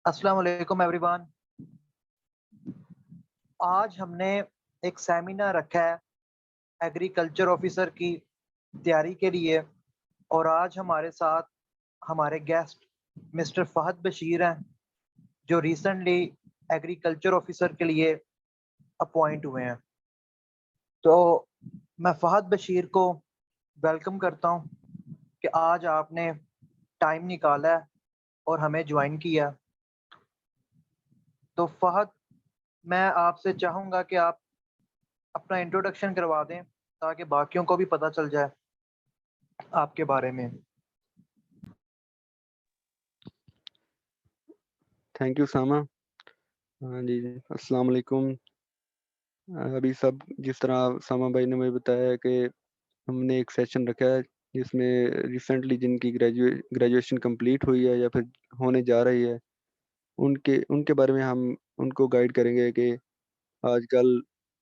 السلام علیکم every one. آج ہم نے ایک سیمینار رکھا ہے ایگریکلچر آفیسر کی تیاری کے لیے، اور آج ہمارے ساتھ ہمارے گیسٹ مسٹر فہد بشیر ہیں جو ریسنٹلی ایگریکلچر آفیسر کے لیے اپوائنٹ ہوئے ہیں۔ تو میں فہد بشیر کو ویلکم کرتا ہوں کہ آج آپ نے ٹائم نکالا ہے اور ہمیں جوائن کیا۔ تو فہد، میں آپ سے چاہوں گا کہ آپ اپنا انٹروڈکشن کروا دیں تاکہ باقیوں کو بھی پتہ چل جائے آپ کے بارے میں۔ تھینک یو ساما۔ ہاں جی، السلام علیکم۔ ابھی سب جس طرح ساما بھائی نے مجھے بتایا کہ ہم نے ایک سیشن رکھا ہے جس میں ریسنٹلی جن کی گریجویشن کمپلیٹ ہوئی ہے یا پھر ہونے جا رہی ہے ان کے بارے میں ہم ان کو گائیڈ کریں گے کہ آج کل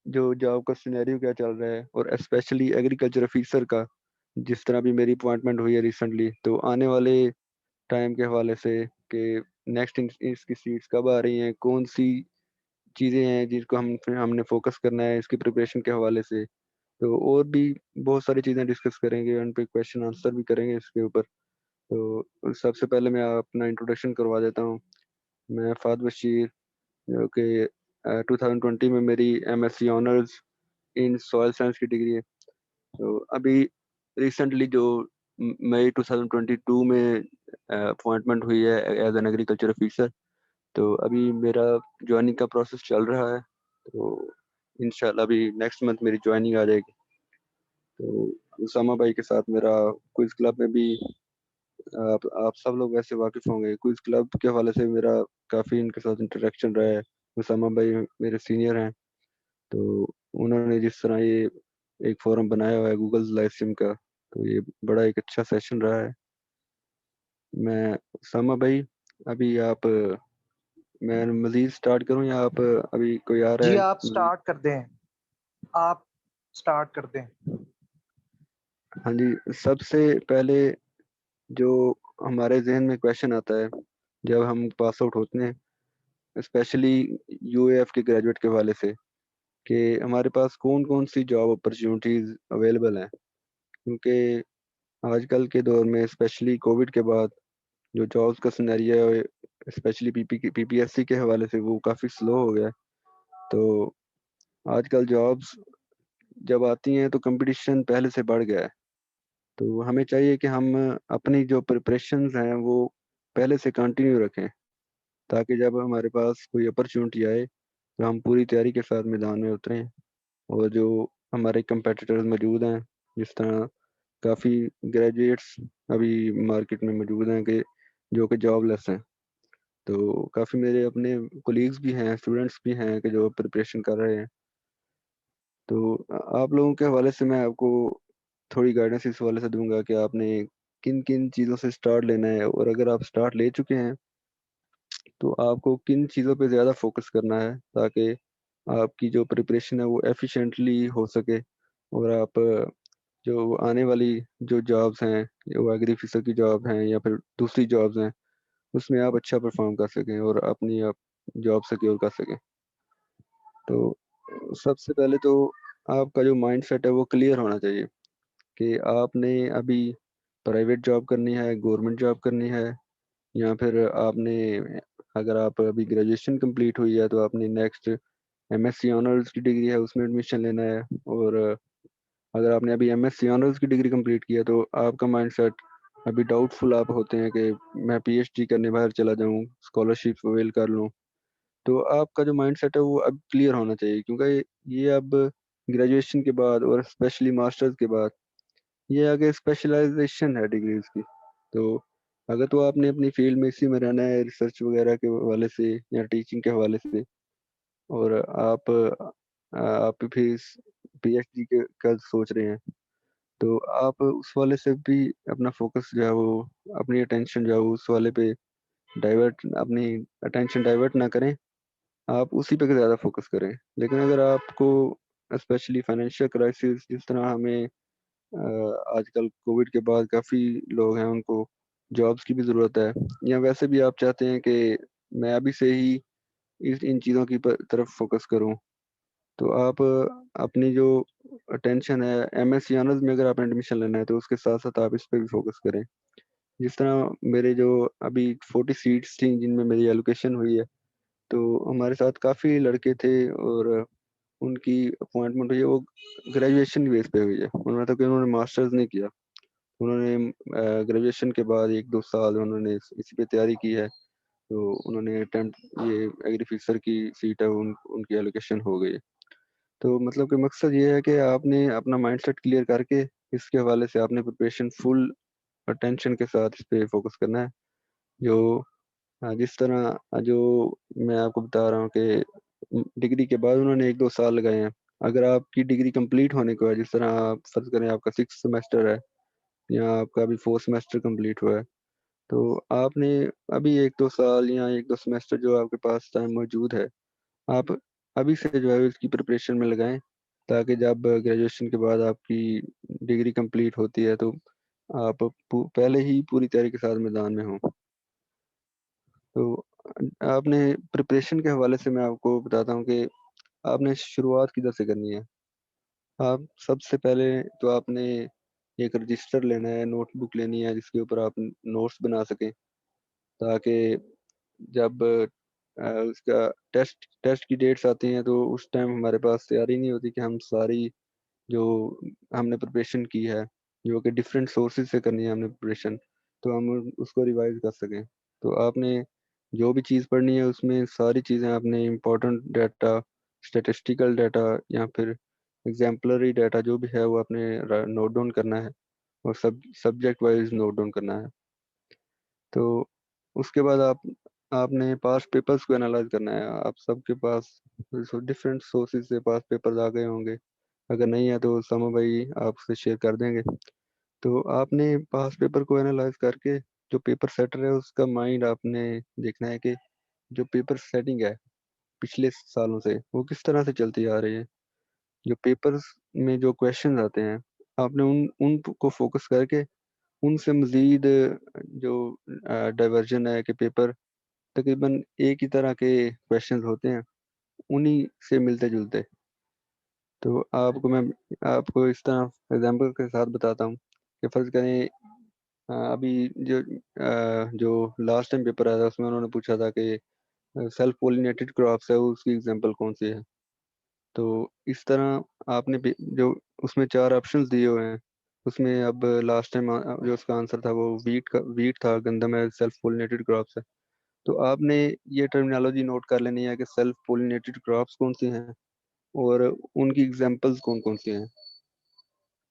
جو جاب کا سینیریو کیا چل رہا ہے، اور اسپیشلی ایگریکلچر آفیسر کا جس طرح بھی میری اپوائنٹمنٹ ہوئی ہے ریسنٹلی، تو آنے والے ٹائم کے حوالے سے کہ نیکسٹ اس کی سیٹس کب آ رہی ہیں، کون سی چیزیں ہیں جس کو ہم نے فوکس کرنا ہے اس کی پریپریشن کے حوالے سے، تو اور بھی بہت ساری چیزیں ڈسکس کریں گے، ان پہ کویشچن آنسر بھی کریں گے اس کے اوپر۔ تو سب سے پہلے میں اپنا انٹروڈکشن کروا دیتا ہوں۔ میں فہد بشیر، جو کہ 2020 میں میری ایم ایس سی آنرز ان سوائل سائنس کی ڈگری ہے۔ تو ابھی ریسنٹلی جو مئی 2022 میں اپوائنٹمنٹ ہوئی ہے ایز این ایگریکلچر آفیسر، تو ابھی میرا جوائننگ کا پروسیس چل رہا ہے، تو انشاءاللہ ابھی نیکسٹ منتھ میری جوائننگ آ جائے گی۔ تو اسامہ بھائی کے ساتھ میرا کوئز کلب میں بھی آپ سب لوگ ویسے واقف ہوں گے، کوئز کلب کے حوالے سے میرا کافی ان کے ساتھ انٹریکشن رہا ہے۔ اسامہ بھائی میرے سینئر ہیں، تو انہوں نے جس طرح یہ ایک فورم بنایا ہوا ہے گوگل لائف سم کا، تو یہ بڑا ایک اچھا سیشن رہا ہے۔ میں اسامہ بھائی، ابھی میں مزید سٹارٹ کروں یا آپ ابھی کوئی آ رہا ہے؟ جی آپ سٹارٹ کر دیں، آپ سٹارٹ کر دیں۔ ہاں جی، سب سے پہلے جو ہمارے ذہن میں کویشچن آتا ہے جب ہم پاس آؤٹ ہوتے ہیں، اسپیشلی یو اے ایف کے گریجویٹ کے حوالے سے، کہ ہمارے پاس کون کون سی جاب اپرچونیٹیز اویلیبل ہیں، کیونکہ آج کل کے دور میں اسپیشلی کووڈ کے بعد جو جابس کا سینیریو ہے، اسپیشلی پی پی ایس سی کے حوالے سے وہ کافی سلو ہو گیا ہے۔ تو آج کل جابس جب آتی ہیں تو کمپٹیشن پہلے سے بڑھ گیا ہے، تو ہمیں چاہیے کہ ہم اپنی جو پریپریشنز ہیں وہ پہلے سے کنٹینیو رکھیں، تاکہ جب ہمارے پاس کوئی اپرچونٹی آئے تو ہم پوری تیاری کے ساتھ میدان میں اتریں۔ اور جو ہمارے کمپیٹیٹرز موجود ہیں، جس طرح کافی گریجویٹس ابھی مارکیٹ میں موجود ہیں کہ جو کہ جاب لیس ہیں، تو کافی میرے اپنے کولیگز بھی ہیں، اسٹوڈنٹس بھی ہیں کہ جو پریپریشن کر رہے ہیں۔ تو آپ لوگوں کے حوالے سے میں آپ کو تھوڑی گائیڈنس اس حوالے سے دوں گا کہ آپ نے کن کن چیزوں سے سٹارٹ لینا ہے، اور اگر آپ سٹارٹ لے چکے ہیں تو آپ کو کن چیزوں پہ زیادہ فوکس کرنا ہے تاکہ آپ کی جو پریپریشن ہے وہ ایفیشینٹلی ہو سکے، اور آپ جو آنے والی جو جابس ہیں، جو ایگری آفیسر کی جاب ہیں یا پھر دوسری جابس ہیں، اس میں آپ اچھا پرفارم کر سکیں اور اپنی جاب سیکیور کر سکیں۔ تو سب سے پہلے تو آپ کا جو مائنڈ سیٹ ہے وہ کلیئر ہونا چاہیے کہ آپ نے ابھی پرائیویٹ جاب کرنی ہے، گورنمنٹ جاب کرنی ہے، یا پھر آپ نے اگر آپ ابھی گریجویشن کمپلیٹ ہوئی ہے تو آپ نے next M S C honours کی ڈگری ہے اس میں ایڈمیشن لینا ہے، اور اگر آپ نے ابھی ایم ایس سی آنرز کی ڈگری کمپلیٹ کیا تو آپ کا مائنڈ سیٹ ابھی ڈاؤٹ فل آپ ہوتے ہیں کہ میں پی ایچ ڈی کرنے باہر چلا جاؤں، اسکالرشپ اویل کر لوں، تو آپ کا جو مائنڈ سیٹ ہے وہ اب کلیئر ہونا چاہیے، کیونکہ یہ اب گریجویشن کے بعد اور اسپیشلی ماسٹرز کے بعد یہ آگے اسپیشلائزیشن ہے ڈگریز کی۔ تو اگر تو آپ نے اپنی فیلڈ میں اسی میں رہنا ہے ریسرچ وغیرہ کے حوالے سے یا ٹیچنگ کے حوالے سے، اور آپ بھی پی ایچ ڈی کا سوچ رہے ہیں، تو آپ اس والے سے بھی اپنا فوکس جو ہے وہ اپنی اٹینشن جو ہے وہ اس والے پہ اپنی اٹینشن ڈائیورٹ نہ کریں، آپ اسی پہ زیادہ فوکس کریں۔ لیکن اگر آپ کو اسپیشلی فائنینشیل کرائسس، جس طرح ہمیں آج کل کووڈ کے بعد کافی لوگ ہیں ان کو جابس کی بھی ضرورت ہے، یا ویسے بھی آپ چاہتے ہیں کہ میں ابھی سے ہی ان چیزوں کی طرف فوکس کروں، تو آپ اپنی جو اٹینشن ہے ایم ایس سی آنرز میں اگر آپ نے ایڈمیشن لینا ہے تو اس کے ساتھ ساتھ آپ اس پہ بھی فوکس کریں. جس طرح میرے جو ابھی 40 سیٹس تھیں جن میں میری ایلوکیشن ہوئی ہے، تو ہمارے ساتھ کافی لڑکے تھے اور ان کی اپوائنٹمنٹ ہوئی ہے وہ گریجویشن بیس پہ ہوئی ہے. مطلب کہ انہوں نے ماسٹرز نہیں کیا، انہوں نے گریجویشن کے بعد 1-2 سال انہوں نے اسی پہ تیاری کی ہے، تو انہوں نے یہ ایگری فیسر کی سیٹ ہے ان کی ایلوکیشن ہو گئی. تو مطلب کہ مقصد یہ ہے کہ آپ نے اپنا مائنڈ سیٹ کلیئر کر کے اس کے حوالے سے آپ نے پریپریشن فل اٹینشن کے ساتھ اس پہ فوکس کرنا ہے. جو جس طرح جو میں آپ کو بتا رہا ہوں کہ ڈگری کے بعد انہوں نے 1-2 سال لگائے ہیں. اگر آپ کی ڈگری کمپلیٹ ہونے کو ہے، جس طرح آپ فرض کریں آپ کا 6 سیمسٹر ہے یا آپ کا ابھی 4 سیمسٹر کمپلیٹ ہوا ہے، تو آپ نے ابھی 1-2 سال یا 1-2 سیمسٹر جو آپ کے پاس ٹائم موجود ہے، آپ ابھی سے جو ہے اس کی پریپریشن میں لگائیں، تاکہ جب گریجویشن کے بعد آپ کی ڈگری کمپلیٹ ہوتی ہے تو آپ پہلے ہی پوری تیاری کے ساتھ میدان میں ہوں. تو آپ نے پریپریشن کے حوالے سے میں آپ کو بتاتا ہوں کہ آپ نے شروعات کدھر سے کرنی ہے. آپ سب سے پہلے تو آپ نے ایک رجسٹر لینا ہے، نوٹ بک لینی ہے جس کے اوپر آپ نوٹس بنا سکیں، تاکہ جب اس کا ٹیسٹ کی ڈیٹس آتی ہیں تو اس ٹائم ہمارے پاس تیاری نہیں ہوتی کہ ہم ساری جو ہم نے پریپریشن کی ہے، جو کہ ڈفرینٹ سورسز سے کرنی ہے ہم نے پریپریشن، تو ہم اس کو ریوائز کر سکیں. تو آپ نے جو بھی چیز پڑھنی ہے اس میں ساری چیزیں آپ نے امپورٹنٹ ڈیٹا، اسٹیٹسٹیکل ڈیٹا یا پھر ایگزامپلری ڈیٹا جو بھی ہے وہ آپ نے نوٹ ڈاؤن کرنا ہے اور سبجیکٹ وائز نوٹ ڈاؤن کرنا ہے. تو اس کے بعد آپ نے پاس پیپرز کو انالائز کرنا ہے. آپ سب کے پاس ڈفرینٹ سورسز سے پاس پیپرز آ گئے ہوں گے، اگر نہیں ہے تو سما بھائی آپ سے شیئر کر دیں گے. تو آپ نے پاس پیپر کو انالائز کر کے جو پیپر سیٹر ہے اس کا مائنڈ آپ نے دیکھنا ہے کہ جو پیپر سیٹنگ ہے پچھلے سالوں سے وہ کس طرح سے چلتی آ رہی ہے. جو پیپرز میں جو کویشچنز آتے ہیں آپ نے ان کو فوکس کر کے ان سے مزید جو ڈائیورژن ہے کہ پیپر تقریباً ایک ہی طرح کے کویشچنز ہوتے ہیں انہی سے ملتے جلتے. تو آپ کو اس طرح ایگزامپل کے ساتھ بتاتا ہوں کہ فرض کریں ابھی جو لاسٹ ٹائم پیپر آیا تھا اس میں انہوں نے پوچھا تھا کہ سیلف پولینیٹڈ کراپس ہے اس کی ایگزامپل کون سی ہے. تو اس طرح آپ نے جو اس میں 4 آپشنز دیے ہوئے ہیں، اس میں اب لاسٹ ٹائم جو اس کا آنسر تھا وہ ویٹ تھا، گندم ہے، سیلف پولینیٹڈ کراپس ہے. تو آپ نے یہ ٹرمینالوجی نوٹ کر لینی ہے کہ سیلف پولینیٹڈ کراپس کون سی ہیں اور ان کی ایگزامپلز کون کون سی ہیں.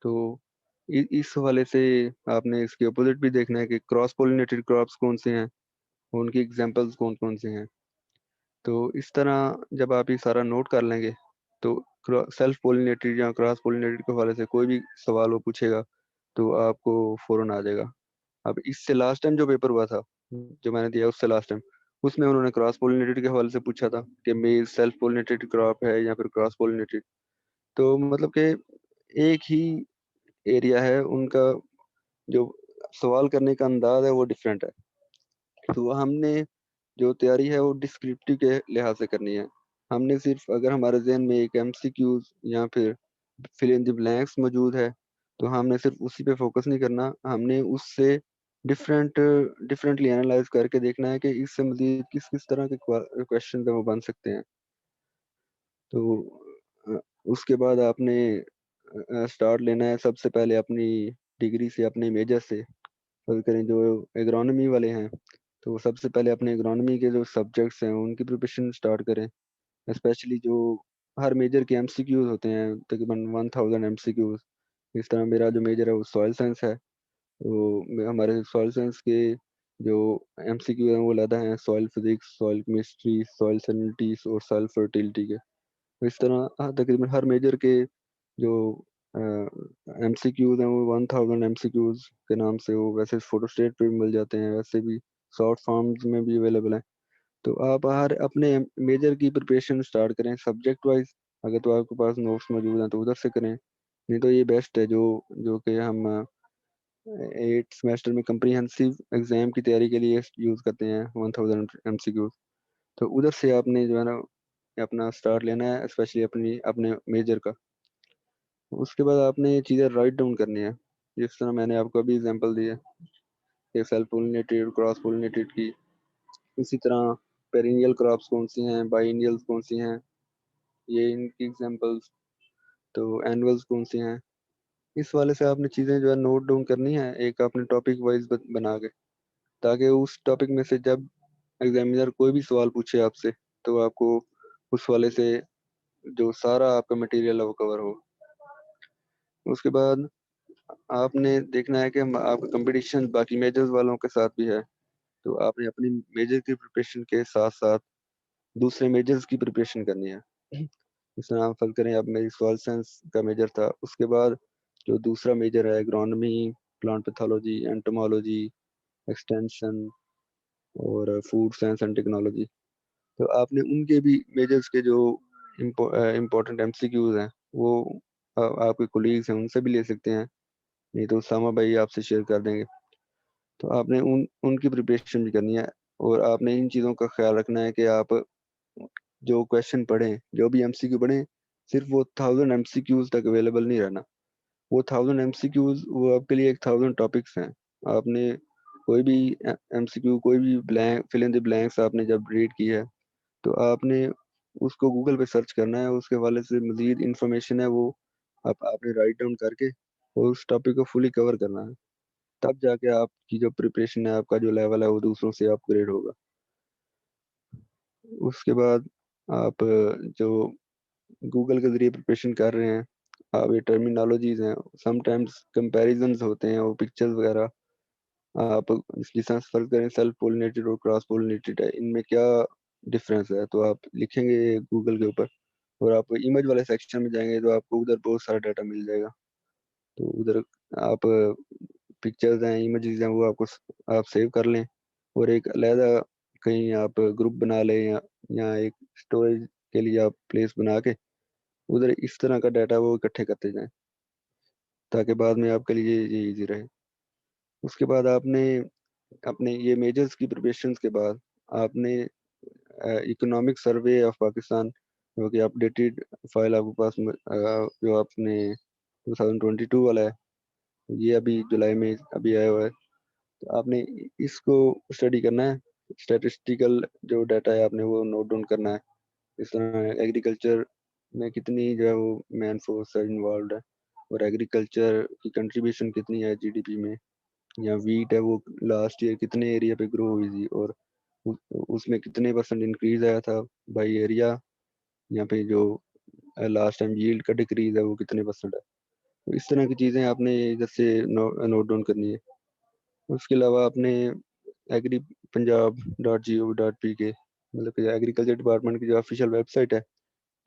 تو اس حوالے سے آپ نے اس کے اپوزٹ بھی دیکھنا ہے کہ کراس پولینیٹڈ کراپس کون سے ہیں، ان کی ایگزامپلز کون کون سے ہیں. تو اس طرح جب آپ یہ سارا نوٹ کر لیں گے تو سیلف پولینیٹڈ یا کراس پولینیٹڈ کے حوالے سے کوئی بھی سوال وہ پوچھے گا تو آپ کو فوراً آ جائے گا. اب اس سے لاسٹ ٹائم جو پیپر ہوا تھا جو میں نے دیا اس سے لاسٹ ٹائم اس میں انہوں نے کراس پولینیٹڈ کے حوالے سے پوچھا تھا کہ میز سیلف پولینیٹڈ کراپ ہے یا پھر کراس پولینیٹڈ. تو مطلب کہ ایک ہی ایریا ہے، ان کا جو سوال کرنے کا انداز ہے وہ ڈفرینٹ ہے. تو ہم نے جو تیاری ہے وہ ڈسکرپٹیو کے لحاظ سے کرنی ہے. ہم نے صرف اگر ہمارے ذہن میں ایک MCQs یا پھر فل ان دی بلینکس موجود ہے تو ہم نے صرف اسی پہ فوکس نہیں کرنا، ہم نے اس سے ڈفرینٹلی انالائز کر کے دیکھنا ہے کہ اس سے مزید کس کس طرح کے کویشچن وہ بن سکتے ہیں. تو اس کے بعد آپ نے سٹارٹ لینا ہے سب سے پہلے اپنی ڈگری سے، اپنے میجر سے. فرض کریں جو ایگرونومی والے ہیں تو سب سے پہلے اپنے ایگرونومی کے جو سبجیکٹس ہیں ان کی پریپریشن سٹارٹ کریں، اسپیشلی جو ہر میجر کے MCQs ہوتے ہیں تقریباً 1000 MCQs. اس طرح میرا جو میجر ہے وہ سوائل سائنس ہے، تو ہمارے سوائل سائنس کے جو MCQ ہیں وہ علیحدہ ہیں، soil physics, soil chemistry, soil salinities اور سوائل فرٹیلٹی کے. اس طرح تقریباً ہر میجر کے جو MCQs ہیں وہ 1000 MCQs کے نام سے وہ ویسے فوٹو اسٹیٹ پہ بھی مل جاتے ہیں، ویسے بھی شارٹ فارمز میں بھی اویلیبل ہیں. تو آپ ہر اپنے میجر کی پریپریشن سٹارٹ کریں سبجیکٹ وائز. اگر تو آپ کے پاس نوٹس موجود ہیں تو ادھر سے کریں، نہیں تو یہ بیسٹ ہے جو کہ ہم 8 سیمسٹر میں کمپریہنسو ایگزام کی تیاری کے لیے یوز کرتے ہیں 1000 MCQs. تو ادھر سے آپ نے جو ہے نا اپنا اسٹارٹ لینا ہے، اسپیشلی اپنے میجر کا. اس کے بعد آپ نے یہ چیزیں رائٹ ڈاؤن کرنی ہے، جس طرح میں نے آپ کو ابھی اگزامپل دی ہے کہ سیلف پولینیٹڈ، کراس پولینیٹڈ کی. اسی طرح پیرینیل کراپس کون سی ہیں، بائینیلز کون سی ہیں، یہ ان کی ایگزامپلس. تو اینولز کون سی ہیں. اس والے سے آپ نے چیزیں جو ہے نوٹ ڈاؤن کرنی ہے ایک اپنے ٹاپک وائز بنا کے، تاکہ اس ٹاپک میں سے جب ایگزامینر کوئی بھی سوال پوچھے آپ سے تو آپ کو اس والے سے جو سارا آپ کا مٹیریل ہے وہ کور ہو. اس کے بعد آپ نے دیکھنا ہے کہ آپ کا کمپٹیشن باقی میجرز والوں کے ساتھ بھی ہے، تو آپ نے اپنی میجر کی پریپریشن کے ساتھ ساتھ دوسرے میجرز کی پریپریشن کرنی ہے. اس طرح آپ فرض کریں اب میری سوال سائنس کا میجر تھا، اس کے بعد جو دوسرا میجر ہے اگرونومی، پلانٹ پیتھولوجی، اینٹومالوجی، ایکسٹینشن اور فوڈ سائنس اینڈ ٹیکنالوجی. تو آپ نے ان کے بھی میجرز کے جو امپورٹنٹ ایم سی کیوز ہیں وہ آپ کے کولیگز ہیں ان سے بھی لے سکتے ہیں، نہیں تو اسامہ بھائی آپ سے شیئر کر دیں گے. تو آپ نے ان کی پریپریشن بھی کرنی ہے، اور آپ نے ان چیزوں کا خیال رکھنا ہے کہ آپ جو کویشچن پڑھیں، جو بھی ایم سی کیو پڑھیں، صرف وہ 1000 ایم سی کیوز تک اویلیبل نہیں رہنا. وہ 1000 ایم سی کیوز وہ آپ کے لیے ایک 1000 ٹاپکس ہیں. آپ نے کوئی بھی ایم سی کیو، کوئی بھی بلینک فل ان دی بلینکس آپ نے جب ریڈ کی ہے تو آپ نے اس کو گوگل پہ سرچ کرنا ہے، اس کے حوالے سے مزید انفارمیشن ہے وہ آپ نے رائٹ ڈاؤن کر کے اور اس ٹاپک کو فلی کور کرنا ہے. تب جا کے آپ کی جو پریپریشن ہے، آپ کا جو لیول ہے وہ دوسروں سے اپ گریڈ ہوگا. اس کے بعد آپ جو گوگل کے ذریعے پریپریشن کر رہے ہیں، آپ یہ ٹرمینالوجیز ہیں، سم ٹائمز کمپیریزنز ہوتے ہیں، وہ پکچرز وغیرہ آپ جس طرح فرض کریں سیلف پولینیٹڈ اور کراس پولینیٹڈ ہے، ان میں کیا ڈفرینس ہے، تو آپ لکھیں گے گوگل کے اوپر اور آپ امیج والے سیکشن میں جائیں گے تو آپ کو ادھر بہت سارا ڈاٹا مل جائے گا. تو ادھر آپ پکچرز ہیں، امیجز ہیں، وہ آپ سیو کر لیں اور ایک علیحدہ کہیں آپ گروپ بنا لیں یا ایک اسٹوریج کے لیے آپ پلیس بنا کے ادھر اس طرح کا ڈاٹا وہ اکٹھے کرتے جائیں تاکہ بعد میں آپ کے لیے یہ ایزی رہے. اس کے بعد آپ نے اپنے یہ میجرز کی پریپریشنز کے بعد آپ نے اکنامک سروے آف پاکستان جو کہ اپڈیٹڈ فائل آپ کے پاس جو آپ نے 2022 والا ہے، یہ ابھی جولائی میں ابھی آیا ہوا ہے. تو آپ نے اس کو اسٹڈی کرنا ہے. اسٹیٹسٹیکل جو ڈاٹا ہے آپ نے وہ نوٹ ڈاؤن کرنا ہے. اس طرح ایگریکلچر میں کتنی جو ہے وہ مین فورس انوالوڈ ہے اور ایگریکلچر کی کنٹریبیوشن کتنی ہے جی ڈی پی میں، یا ویٹ ہے وہ لاسٹ ایئر کتنے ایریا پہ گرو ہوئی تھی اور اس میں کتنے پرسنٹ انکریز آیا تھا بائی ایریا، یہاں پہ جو لاسٹ ٹائم ییلڈ کا ڈکریز ہے وہ کتنے پرسنٹ ہے. تو اس طرح کی چیزیں آپ نے ادھر سے نوٹ ڈاؤن کرنی ہے. اس کے علاوہ آپ نے ایگری پنجاب .gov.pk مطلب کہ ایگریکلچر ڈپارٹمنٹ کی جو آفیشیل ویب سائٹ ہے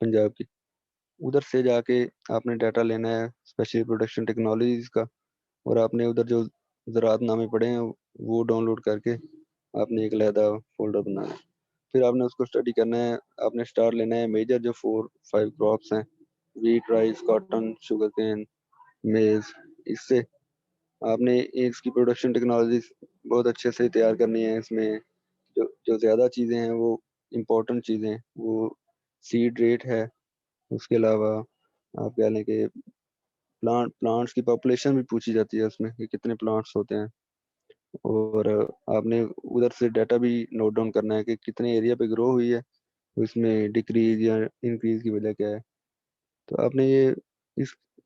پنجاب کی، ادھر سے جا کے آپ نے ڈاٹا لینا ہے اسپیشلی پروڈکشن ٹیکنالوجیز کا، اور آپ نے ادھر جو زراعت نامے پڑھے ہیں وہ ڈاؤن لوڈ کر کے آپ نے ایک علیحدہ فولڈر بنانا ہے. پھر آپ نے اس کو اسٹڈی کرنا ہے. آپ نے اسٹار لینا ہے میجر جو 4-5 کراپس ہیں، wheat, rice, cotton, sugar cane, maize. اس سے آپ نے اس کی پروڈکشن ٹیکنالوجی بہت اچھے سے تیار کرنی ہے. اس میں جو زیادہ چیزیں ہیں وہ امپورٹنٹ چیزیں وہ سیڈ ریٹ ہے. اس کے علاوہ آپ کہہ لیں کہ پلانٹس کی پاپولیشن بھی پوچھی جاتی ہے اس میں کہ کتنے پلانٹس ہوتے ہیں، اور آپ نے ادھر سے ڈاٹا بھی نوٹ ڈاؤن کرنا ہے کہ کتنے ایریا پہ گرو ہوئی ہے، اس میں ڈکریز یا انکریز کی وجہ کیا ہے. تو آپ نے یہ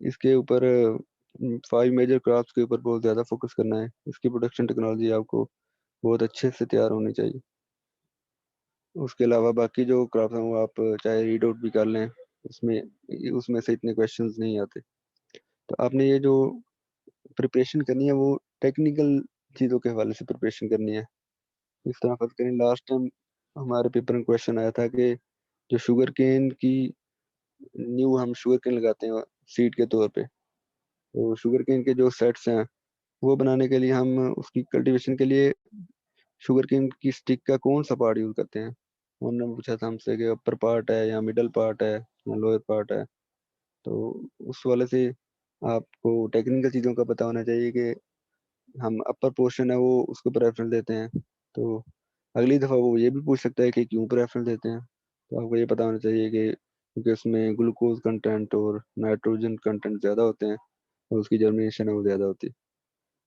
اس کے اوپر 5 میجر کراپس کے اوپر بہت زیادہ فوکس کرنا ہے. اس کی پروڈکشن ٹیکنالوجی آپ کو بہت اچھے سے تیار ہونی چاہیے. اس کے علاوہ باقی جو کراپس ہیں وہ آپ چاہے ریڈ آؤٹ بھی کر لیں، اس میں سے اتنے کویشچنز نہیں آتے. تو آپ نے یہ جو پریپریشن کرنی ہے وہ ٹیکنیکل چیزوں کے حوالے سے پریپریشن کرنی ہے. اس طرح فرض کریں لاسٹ ٹائم ہمارے پیپر میں کویشچن آیا تھا کہ جو شوگر کین کی نیو ہم شوگر کین لگاتے ہیں سیڈ کے طور پہ، تو شوگر کین کے جو سیٹس ہیں وہ بنانے کے لیے ہم اس کی کلٹیویشن کے لیے شوگر کین کی سٹک کا کون سا پارٹ یوز کرتے ہیں. انہوں نے پوچھا تھا ہم سے کہ اپر پارٹ ہے یا مڈل پارٹ ہے یا لوئر پارٹ ہے. تو اس والے سے آپ کو ٹیکنیکل چیزوں کا پتہ ہونا چاہیے کہ ہم اپر پورشن ہے وہ اس کو پریفرنس دیتے ہیں. تو اگلی دفعہ وہ یہ بھی پوچھ سکتا ہے کہ کیوں پریفرنس دیتے ہیں. تو آپ کو یہ پتا ہونا چاہیے کہ کیونکہ اس میں گلوکوز کنٹینٹ اور نائٹروجن کنٹینٹ زیادہ ہوتے ہیں اور اس کی جرمینیشن ہے وہ زیادہ ہوتی ہے.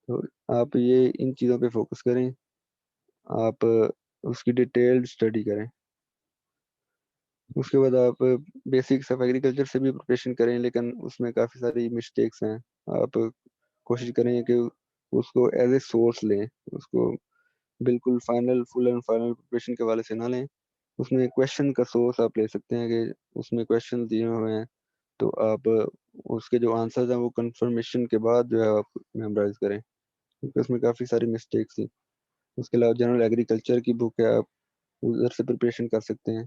تو آپ یہ ان چیزوں پہ فوکس کریں, آپ اس کی ڈیٹیلڈ اسٹڈی کریں. اس کے بعد آپ بیسکس آف ایگریکلچر سے بھی پریپریشن کریں, لیکن اس میں کافی ساری مسٹیکس ہیں. آپ کوشش کریں کہ اس کو ایز اے سورس لیں, اس کو بالکل فل اینڈ فائنل پریپریشن کے حوالے سے نہ لیں. اس میں کویشچن کا سورس آپ لے سکتے ہیں کہ اس میں کویشچن دیے ہوئے ہیں تو آپ اس کے جو آنسرز ہیں وہ کنفرمیشن کے بعد جو ہے آپ میمورائز کریں, کیونکہ اس میں کافی ساری مسٹیکس تھیں. اس کے علاوہ جنرل ایگریکلچر کی بک ہے, آپ ادھر سے پریپریشن کر سکتے ہیں.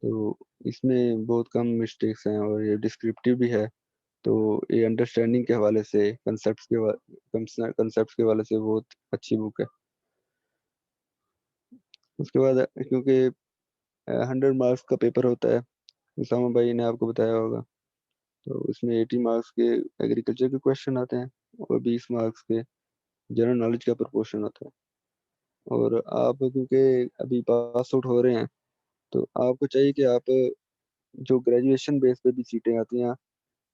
تو اس میں بہت کم مسٹیکس ہیں اور یہ ڈسکرپٹیو بھی ہے, تو یہ انڈرسٹینڈنگ کے حوالے سے کنسیپٹس کے حوالے سے بہت اچھی بک ہے. اس کے بعد کیونکہ 100 مارکس کا پیپر ہوتا ہے, اسامہ بھائی نے آپ کو بتایا ہوگا, تو اس میں 80 مارکس کے ایگریکلچر کے کویشچن آتے ہیں اور 20 مارکس کے جنرل نالج کا پرپورشن ہوتا ہے. اور آپ کیونکہ ابھی پاس آؤٹ ہو رہے ہیں تو آپ کو چاہیے کہ آپ جو گریجویشن بیس پہ بھی سیٹیں آتی ہیں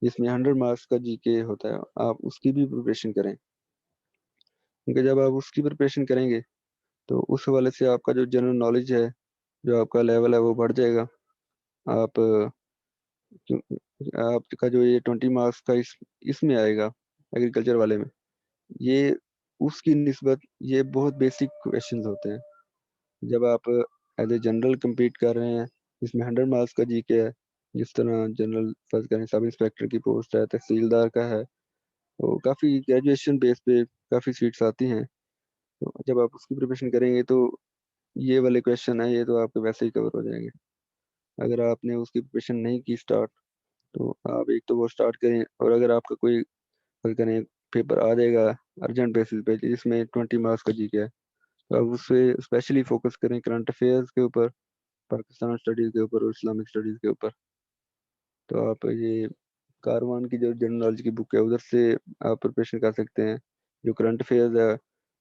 جس میں 100 مارکس کا جی کے ہوتا ہے, آپ اس کی بھی پریپریشن کریں, کیونکہ جب آپ اس کی پریپریشن کریں گے تو اس حوالے سے آپ کا جو جنرل نالج ہے, جو آپ کا لیول ہے وہ بڑھ جائے گا. آپ آپ کا جو یہ 20 مارکس کا اس میں آئے گا ایگریکلچر والے میں, یہ اس کی نسبت یہ بہت بیسک کویشچنز ہوتے ہیں. جب آپ ایز اے جنرل کمپیٹ کر رہے ہیں جس میں 100 مارکس کا جی کے ہے, جس طرح جنرل فرض کریں سب انسپیکٹر کی پوسٹ ہے, تحصیلدار کا ہے, تو کافی گریجویشن بیس پہ کافی سیٹس آتی ہیں. تو جب آپ اس کی پریپریشن کریں گے تو یہ والے کویشچن ہیں یہ تو آپ کے ویسے ہی کور ہو جائیں گے. اگر آپ نے اس کی پریپریشن نہیں کی اسٹارٹ تو آپ ایک تو وہ اسٹارٹ کریں, اور اگر آپ کا کوئی فرض کریں پیپر آ جائے گا ارجنٹ بیسس پہ جس میں 20 مارکس کا جی کے ہے, تو آپ اس پہ اسپیشلی فوکس کریں کرنٹ افیئرس کے اوپر, پاکستان اسٹڈیز کے اوپر اور اسلامک اسٹڈیز کے اوپر. تو آپ یہ کاروان کی جو جنرل نالج کی بک ہے ادھر سے آپ پریپریشن کر سکتے ہیں. جو کرنٹ افیئرز ہے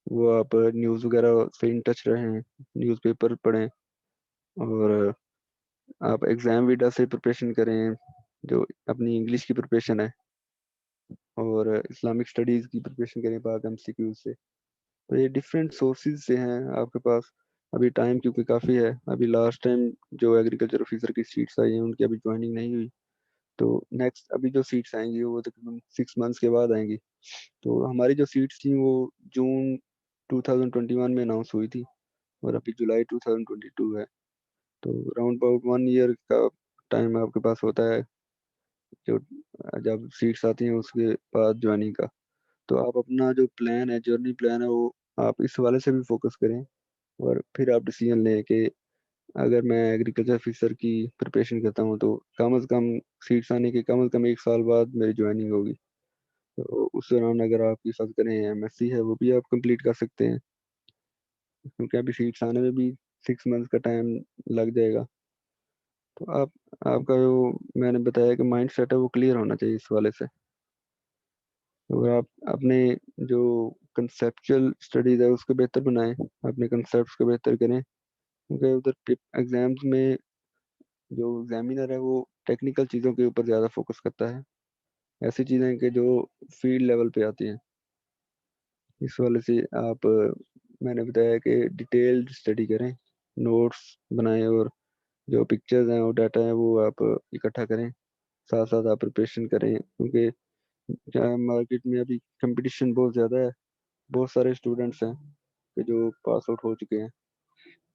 وہ آپ نیوز وغیرہ سے ان ٹچ رہیں, نیوز پیپر پڑھیں, اور آپ ایگزام ویڈا سے پریپریشن کریں جو اپنی انگلش کی پریپریشن ہے, اور اسلامک اسٹڈیز کی پریپریشن کریں پاک ایم سی کیو سے. تو یہ ڈفرینٹ سورسز سے ہیں آپ کے پاس. ابھی ٹائم کیونکہ کافی ہے, ابھی لاسٹ ٹائم جو ایگریکلچر آفیسر کی سیٹس آئی ہیں ان کی ابھی جوائننگ نہیں ہوئی, تو نیکسٹ ابھی جو سیٹس آئیں گی وہ تقریباً 6 منتھس کے بعد آئیں گی. تو ہماری جو سیٹس تھیں وہ جون 2021 میں اناؤنس ہوئی تھی اور ابھی جولائی 2022 ہے, تو راؤنڈ اباؤٹ 1 ایئر کا ٹائم آپ کے پاس ہوتا ہے جو جب سیٹس آتی ہیں اس کے بعد جوائننگ کا. تو آپ اپنا جو پلان ہے, جرنی پلان ہے, وہ آپ اس حوالے سے بھی فوکس کریں, اور پھر آپ ڈیسیجن لیں کہ اگر میں ایگریکلچر آفیسر کی پریپریشن کرتا ہوں تو کم از کم سیٹس آنے کے کم از کم 1 سال بعد میری جوائننگ ہوگی. تو اس دوران اگر آپ کی فرض کریں ایم ایس سی ہے وہ بھی آپ کمپلیٹ کر سکتے ہیں, کیونکہ ابھی سیٹس آنے میں بھی 6 منتھس کا ٹائم لگ جائے گا. تو آپ کا جو میں نے بتایا کہ مائنڈ سیٹ ہے وہ کلیئر ہونا چاہیے اس حوالے سے. اور آپ اپنے جو کنسیپچل اسٹڈیز ہے اس کو بہتر بنائیں, اپنے کنسیپٹس کو بہتر کریں, کیونکہ ادھر ایگزامس میں جو ایگزامینر ہے وہ ٹیکنیکل چیزوں کے اوپر زیادہ فوکس کرتا ہے, ایسی چیزیں کہ جو فیلڈ لیول پہ آتی ہیں. اس والے سے آپ میں نے بتایا کہ ڈیٹیلڈ اسٹڈی کریں, نوٹس بنائیں, اور جو پکچرز ہیں اور ڈاٹا ہیں وہ آپ اکٹھا کریں, ساتھ ساتھ آپ پریپریشن کریں, کیونکہ مارکیٹ میں ابھی کمپٹیشن بہت زیادہ ہے. بہت سارے اسٹوڈنٹس ہیں کہ جو پاس آؤٹ ہو چکے ہیں,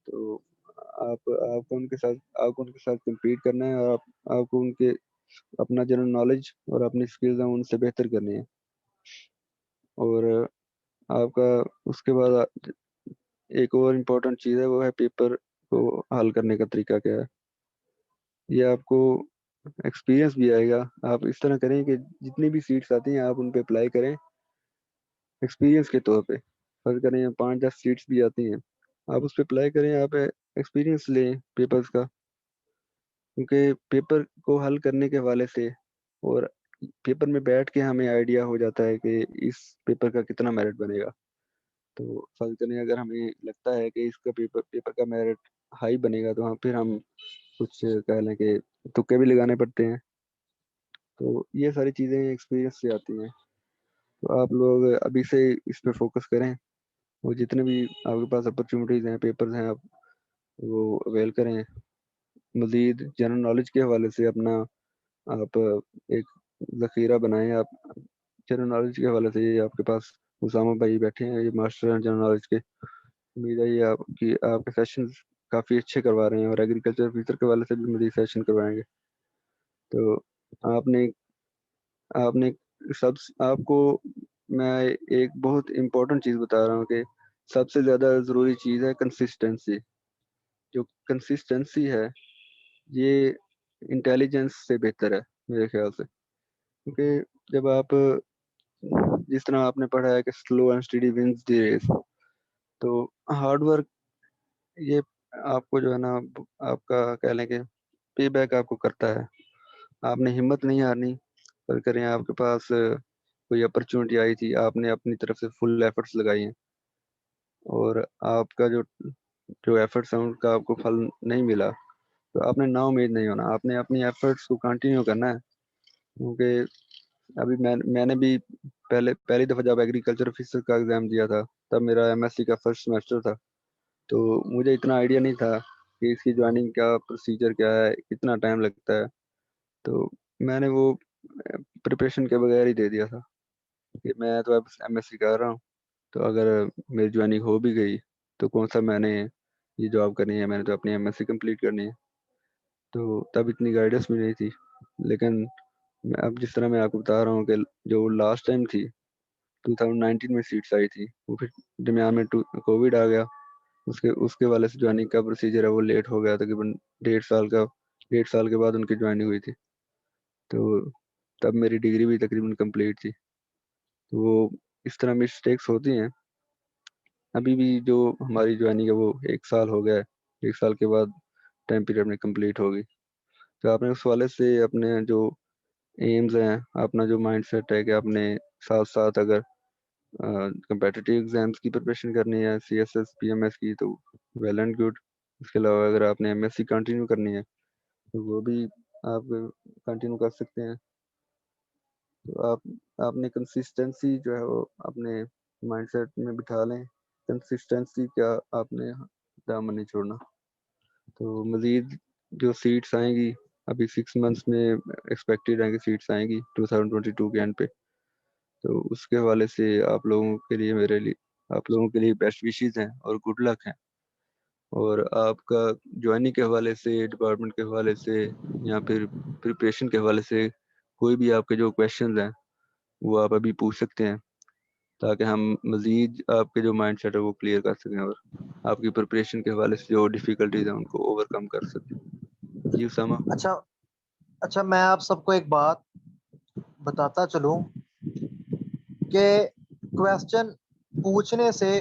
تو آپ کو ان کے ساتھ کمپیٹ کرنا ہے, اور آپ کو ان کے اپنا جنرل نالج اور اپنی اسکلز ہیں ان سے بہتر کرنی ہے. اور آپ کا اس کے بعد ایک اور امپورٹنٹ چیز ہے وہ ہے پیپر کو حل کرنے کا طریقہ کیا ہے. یہ آپ کو ایکسپیرینس بھی آئے گا. آپ اس طرح کریں کہ جتنی بھی سیٹس آتی ہیں آپ ان پہ اپلائی کریں ایکسپیرینس کے طور پہ. فرض کریں 5-10 سیٹس بھی آتی ہیں, آپ اس پہ اپلائی کریں, آپ ایکسپیرینس لیں پیپرز کا, کیونکہ پیپر کو حل کرنے کے حوالے سے اور پیپر میں بیٹھ کے ہمیں آئیڈیا ہو جاتا ہے کہ اس پیپر کا کتنا میرٹ بنے گا. تو فرض کریں اگر ہمیں لگتا ہے کہ اس کا پیپر کا میرٹ ہائی بنے گا تو پھر ہم کچھ کہہ لیں کہ تکے بھی لگانے پڑتے ہیں. تو یہ ساری چیزیں ایکسپیرینس سے آتی ہیں. تو آپ لوگ ابھی سے اس پہ فوکس کریں، وہ جتنے بھی آپ کے پاس اپرچونیٹیز ہیں، پیپرز ہیں، آپ وہ اویل کریں. مزید جنرل نالج کے حوالے سے اپنا آپ ایک ذخیرہ بنائیں. آپ جنرل نالج کے حوالے سے یہ آپ کے پاس اسامہ بھائی بیٹھے ہیں، یہ ماسٹر ہیں جنرل نالج کے. امید ہے یہ آپ کے سیشنز کافی اچھے کروا رہے ہیں، اور ایگریکلچر آفیسر کے حوالے سے بھی مزید سیشن کروائیں گے. تو آپ نے آپ کو میں ایک بہت امپورٹنٹ چیز بتا رہا ہوں کہ سب سے زیادہ ضروری چیز ہے کنسسٹنسی. جو کنسسٹنسی ہے یہ انٹیلیجنس سے بہتر ہے میرے خیال سے، کیونکہ جب آپ جس طرح آپ نے پڑھا ہے کہ slow and steady wins the race, تو ہارڈ ورک یہ آپ کو جو ہے نا آپ کا کہہ لیں کہ پے بیک آپ کو کرتا ہے. آپ نے ہمت نہیں ہارنی. پر کریں آپ کے پاس کوئی اپرچونٹی آئی تھی، آپ نے اپنی طرف سے فل ایفرٹس لگائی ہیں، اور آپ کا جو ایفرٹس ہیں ان کا آپ کو پھل نہیں ملا، تو آپ نے نا امید نہیں ہونا. آپ نے اپنی ایفرٹس کو کنٹینیو کرنا ہے. کیونکہ ابھی میں نے بھی پہلی دفعہ جب ایگریکلچر آفیسر کا ایگزام دیا تھا تب میرا ایم ایس سی کا فرسٹ سیمسٹر تھا. تو مجھے اتنا آئیڈیا نہیں تھا کہ اس کی جوائننگ کا پروسیجر کیا ہے، کتنا ٹائم لگتا ہے. تو میں نے وہ پریپریشن کے بغیر ہی دے دیا تھا کہ میں تو اب ایم ایس سی کر رہا ہوں، تو اگر میری جوائننگ ہو بھی گئی تو کون سا میں نے یہ جاب کرنی ہے، میں نے تو اپنی ایم ایس سی کمپلیٹ کرنی ہے. تو تب اتنی گائیڈنس بھی نہیں تھی. لیکن اب جس طرح میں آپ کو بتا رہا ہوں کہ جو لاسٹ ٹائم تھی 2019 میں سیٹس آئی تھی، وہ پھر درمیان میں کووڈ آ گیا. اس کے والے سے جوائننگ کا پروسیجر ہے وہ لیٹ ہو گیا، تقریباً 1.5 سال کے بعد ان کی جوائننگ ہوئی تھی. تو تب میری ڈگری بھی تقریباً کمپلیٹ تھی. تو وہ اس طرح مسٹیکس ہوتی ہیں. ابھی بھی جو ہماری جوائننگ ہے وہ 1 سال ہو گیا ہے، 1 سال کے بعد ٹائم پیریڈ میں کمپلیٹ ہوگی. تو آپ نے اس والے سے اپنے جو ایمز ہیں، اپنا جو مائنڈ سیٹ ہے کہ آپ نے ساتھ ساتھ اگر کمپیٹیٹیو ایگزامس کی پریپریشن کرنی ہے، C S S P M S کی، تو ویل اینڈ گڈ. اس کے علاوہ اگر آپ نے ایم ایس سی کنٹینیو کرنی ہے تو وہ بھی آپ کنٹینیو کر سکتے ہیں. تو آپ نے کنسسٹنسی جو ہے وہ اپنے مائنڈ سیٹ میں بٹھا لیں. کنسسٹنسی کیا، آپ نے دامن نہیں چھوڑنا. تو مزید جو سیٹس آئیں گی ابھی 6 منتھس میں ایکسپیکٹڈ ہیں کہ سیٹس آئیں گی 2022 کے اینڈ پہ. تو اس کے حوالے سے آپ لوگوں کے لیے بیسٹ وشیز ہیں اور گڈ لک ہیں. اور آپ کا جوائننگ کے حوالے سے، ڈپارٹمنٹ کے حوالے سے، یا پھر پریپریشن کے حوالے سے کوئی بھی آپ کے جو کویشچنز ہیں وہ آپ ابھی پوچھ سکتے ہیں، تاکہ ہم مزید آپ کے جو مائنڈ سیٹ ہے وہ کلیئر کر سکیں اور آپ کی پریپریشن کے حوالے سے جو ڈیفیکلٹیز ہیں ان کو اوور کم کر سکیں. جی اسامہ. اچھا میں آپ سب کو ایک بات بتاتا چلوں کہ کویسچن پوچھنے سے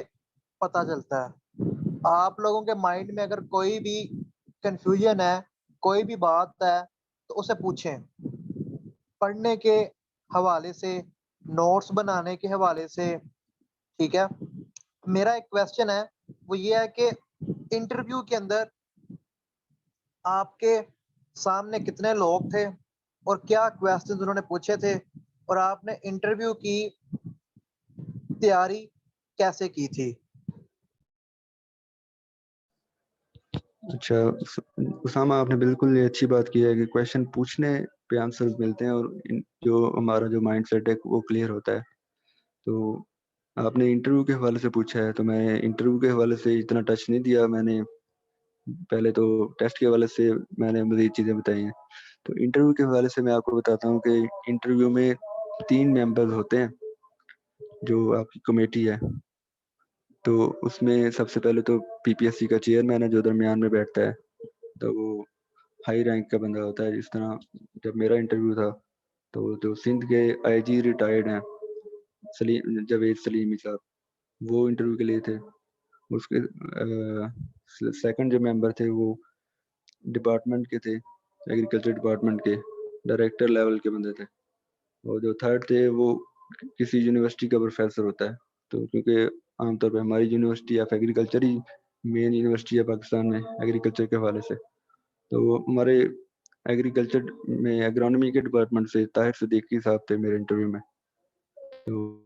پتہ چلتا ہے. آپ لوگوں کے مائنڈ میں اگر کوئی بھی کنفیوژن ہے، کوئی بھی بات ہے، تو اسے پوچھیں. پڑھنے کے حوالے سے، نوٹس بنانے کے حوالے سے، ٹھیک ہے. میرا ایک کویسچن ہے، وہ یہ ہے کہ انٹرویو کے اندر آپ کے سامنے کتنے لوگ تھے اور کیا کویسچنز انہوں نے پوچھے تھے، اور آپ نے انٹرویو کی تیاری کیسے کی تھی؟ اچھا اسامہ، آپ نے بالکل یہ اچھی بات کی ہے کہ کویشچن پوچھنے پہ آنسرز ملتے ہیں اور جو ہمارا جو مائنڈ سیٹ ہے وہ کلیئر ہوتا ہے. تو آپ نے انٹرویو کے حوالے سے پوچھا ہے، تو میں انٹرویو کے حوالے سے اتنا ٹچ نہیں دیا. میں نے پہلے تو ٹیسٹ کے حوالے سے میں نے مزید چیزیں بتائی ہیں. تو انٹرویو کے حوالے سے میں آپ کو بتاتا ہوں کہ انٹرویو میں 3 ممبرز ہوتے ہیں جو آپ کی کمیٹی ہے. تو اس میں سب سے پہلے تو پی پی ایس سی کا چیئرمین ہے جو درمیان میں بیٹھتا ہے. تو وہ ہائی رینک کا بندہ ہوتا ہے. جس طرح جب میرا انٹرویو تھا تو جو سندھ کے آئی جی ریٹائرڈ ہیں جاوید سلیمی صاحب، وہ انٹرویو کے لیے تھے. اس کے سیکنڈ جو ممبر تھے وہ ڈپارٹمنٹ کے تھے، ایگریکلچر ڈپارٹمنٹ کے ڈائریکٹر لیول کے بندے تھے. اور جو تھرڈ تھے وہ کسی یونیورسٹی کا پروفیسر ہوتا ہے. تو کیونکہ عام طور پہ ہماری یونیورسٹی آف ایگریکلچر ہی مین یونیورسٹی ہے پاکستان میں ایگریکلچر کے حوالے سے. تو ہمارے ایگریکلچر میں ایگرانومی کے ڈپارٹمنٹ سے طاہر صدیقی صاحب تھے میرے انٹرویو میں. تو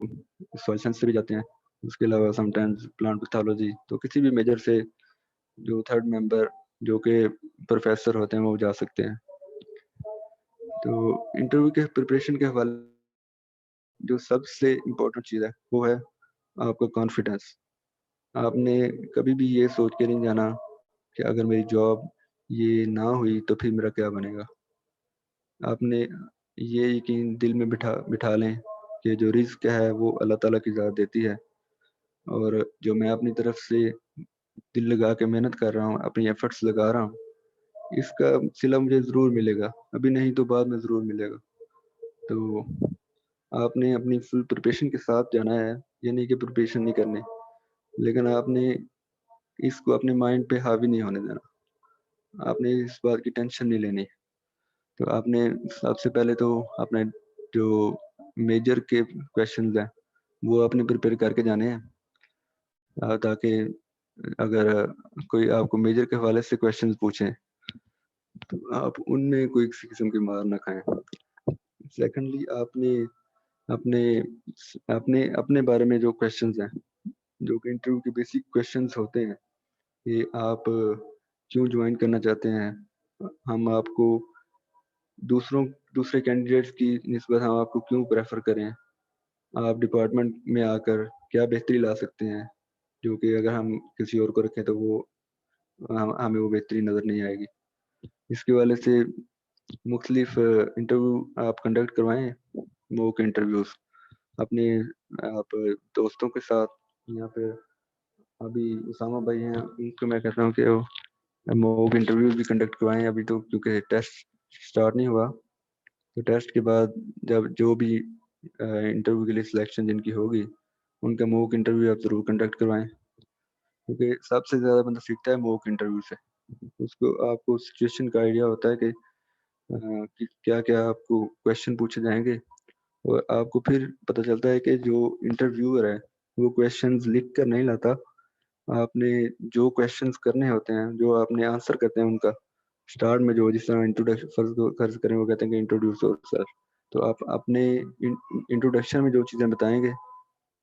سوائل سائنس سے بھی جاتے ہیں. اس کے علاوہ سم ٹائمز پلانٹ پیتھولوجی. تو کسی بھی میجر سے جو تھرڈ ممبر جو کہ پروفیسر ہوتے ہیں وہ جا سکتے ہیں. تو انٹرویو کے پریپریشن کے حوالے جو سب سے امپورٹنٹ چیز ہے وہ ہے آپ کا کانفیڈنس. آپ نے کبھی بھی یہ سوچ کے نہیں جانا کہ اگر میری جاب یہ نہ ہوئی تو پھر میرا کیا بنے گا. آپ نے یہ یقین دل میں بٹھا لیں کہ جو رزق ہے وہ اللہ تعالیٰ کی ذات دیتی ہے, اور جو میں اپنی طرف سے دل لگا کے محنت کر رہا ہوں, اپنی ایفرٹس لگا رہا ہوں, اس کا صلہ مجھے ضرور ملے گا. ابھی نہیں تو بعد میں ضرور ملے گا. تو آپ نے اپنی فل پریپریشن کے ساتھ جانا ہے. یہ نہیں کہ پریپریشن نہیں کرنی, لیکن آپ نے اس کو اپنے مائنڈ پہ حاوی نہیں ہونے دینا. آپ نے اس بات کی ٹینشن نہیں لینی. تو آپ نے سب سے پہلے تو اپنے جو میجر کے کویشچنز ہیں وہ آپ نے پریپیئر کر کے جانے ہیں, تاکہ اگر کوئی آپ کو میجر کے حوالے سے کویشچنز پوچھیں تو آپ ان میں کوئی کسی قسم کی مار نہ کھائیں. سیکنڈلی آپ نے اپنے بارے میں جو کویشچنز ہیں, جو کہ انٹرویو کے بیسک کویشچنز ہوتے ہیں کہ آپ کیوں جوائن کرنا چاہتے ہیں, ہم آپ کو دوسرے کینڈیڈیٹس کی نسبت ہم آپ کو کیوں پریفر کریں, آپ ڈپارٹمنٹ میں آ کر کیا بہتری لا سکتے ہیں جو کہ اگر ہم کسی اور کو رکھیں تو وہ ہمیں وہ بہتری نظر نہیں آئے گی. اس کے والے سے مختلف انٹرویو آپ کنڈکٹ کروائیں, موک انٹرویوز اپنے آپ دوستوں کے ساتھ. یہاں پہ ابھی اسامہ بھائی ہیں, ان کو میں کہتا ہوں کہ وہ موک انٹرویو بھی کنڈکٹ کروائیں. ابھی تو کیونکہ ٹیسٹ سٹارٹ نہیں ہوا, تو ٹیسٹ کے بعد جب جو بھی انٹرویو کے لیے سلیکشن جن کی ہوگی ان کا موک انٹرویو آپ ضرور کنڈکٹ کروائیں, کیونکہ سب سے زیادہ بندہ سیکھتا ہے موک انٹرویو سے. اس کو آپ کو سچویشن کا آئیڈیا ہوتا ہے کہ کیا کیا آپ کو کویشچن پوچھے جائیں گے, اور آپ کو پھر پتہ چلتا ہے کہ جو انٹرویور ہے وہ کویشچنز لکھ کر نہیں لاتا. آپ نے جو کویشچنز کرنے ہوتے ہیں, جو آپ نے آنسر کرتے ہیں ان کا اسٹارٹ میں جو جس طرح انٹروڈکشن فرض کریں وہ کہتے ہیں کہ انٹروڈیوس یور سیلف, تو آپ اپنے انٹروڈکشن میں جو چیزیں بتائیں گے,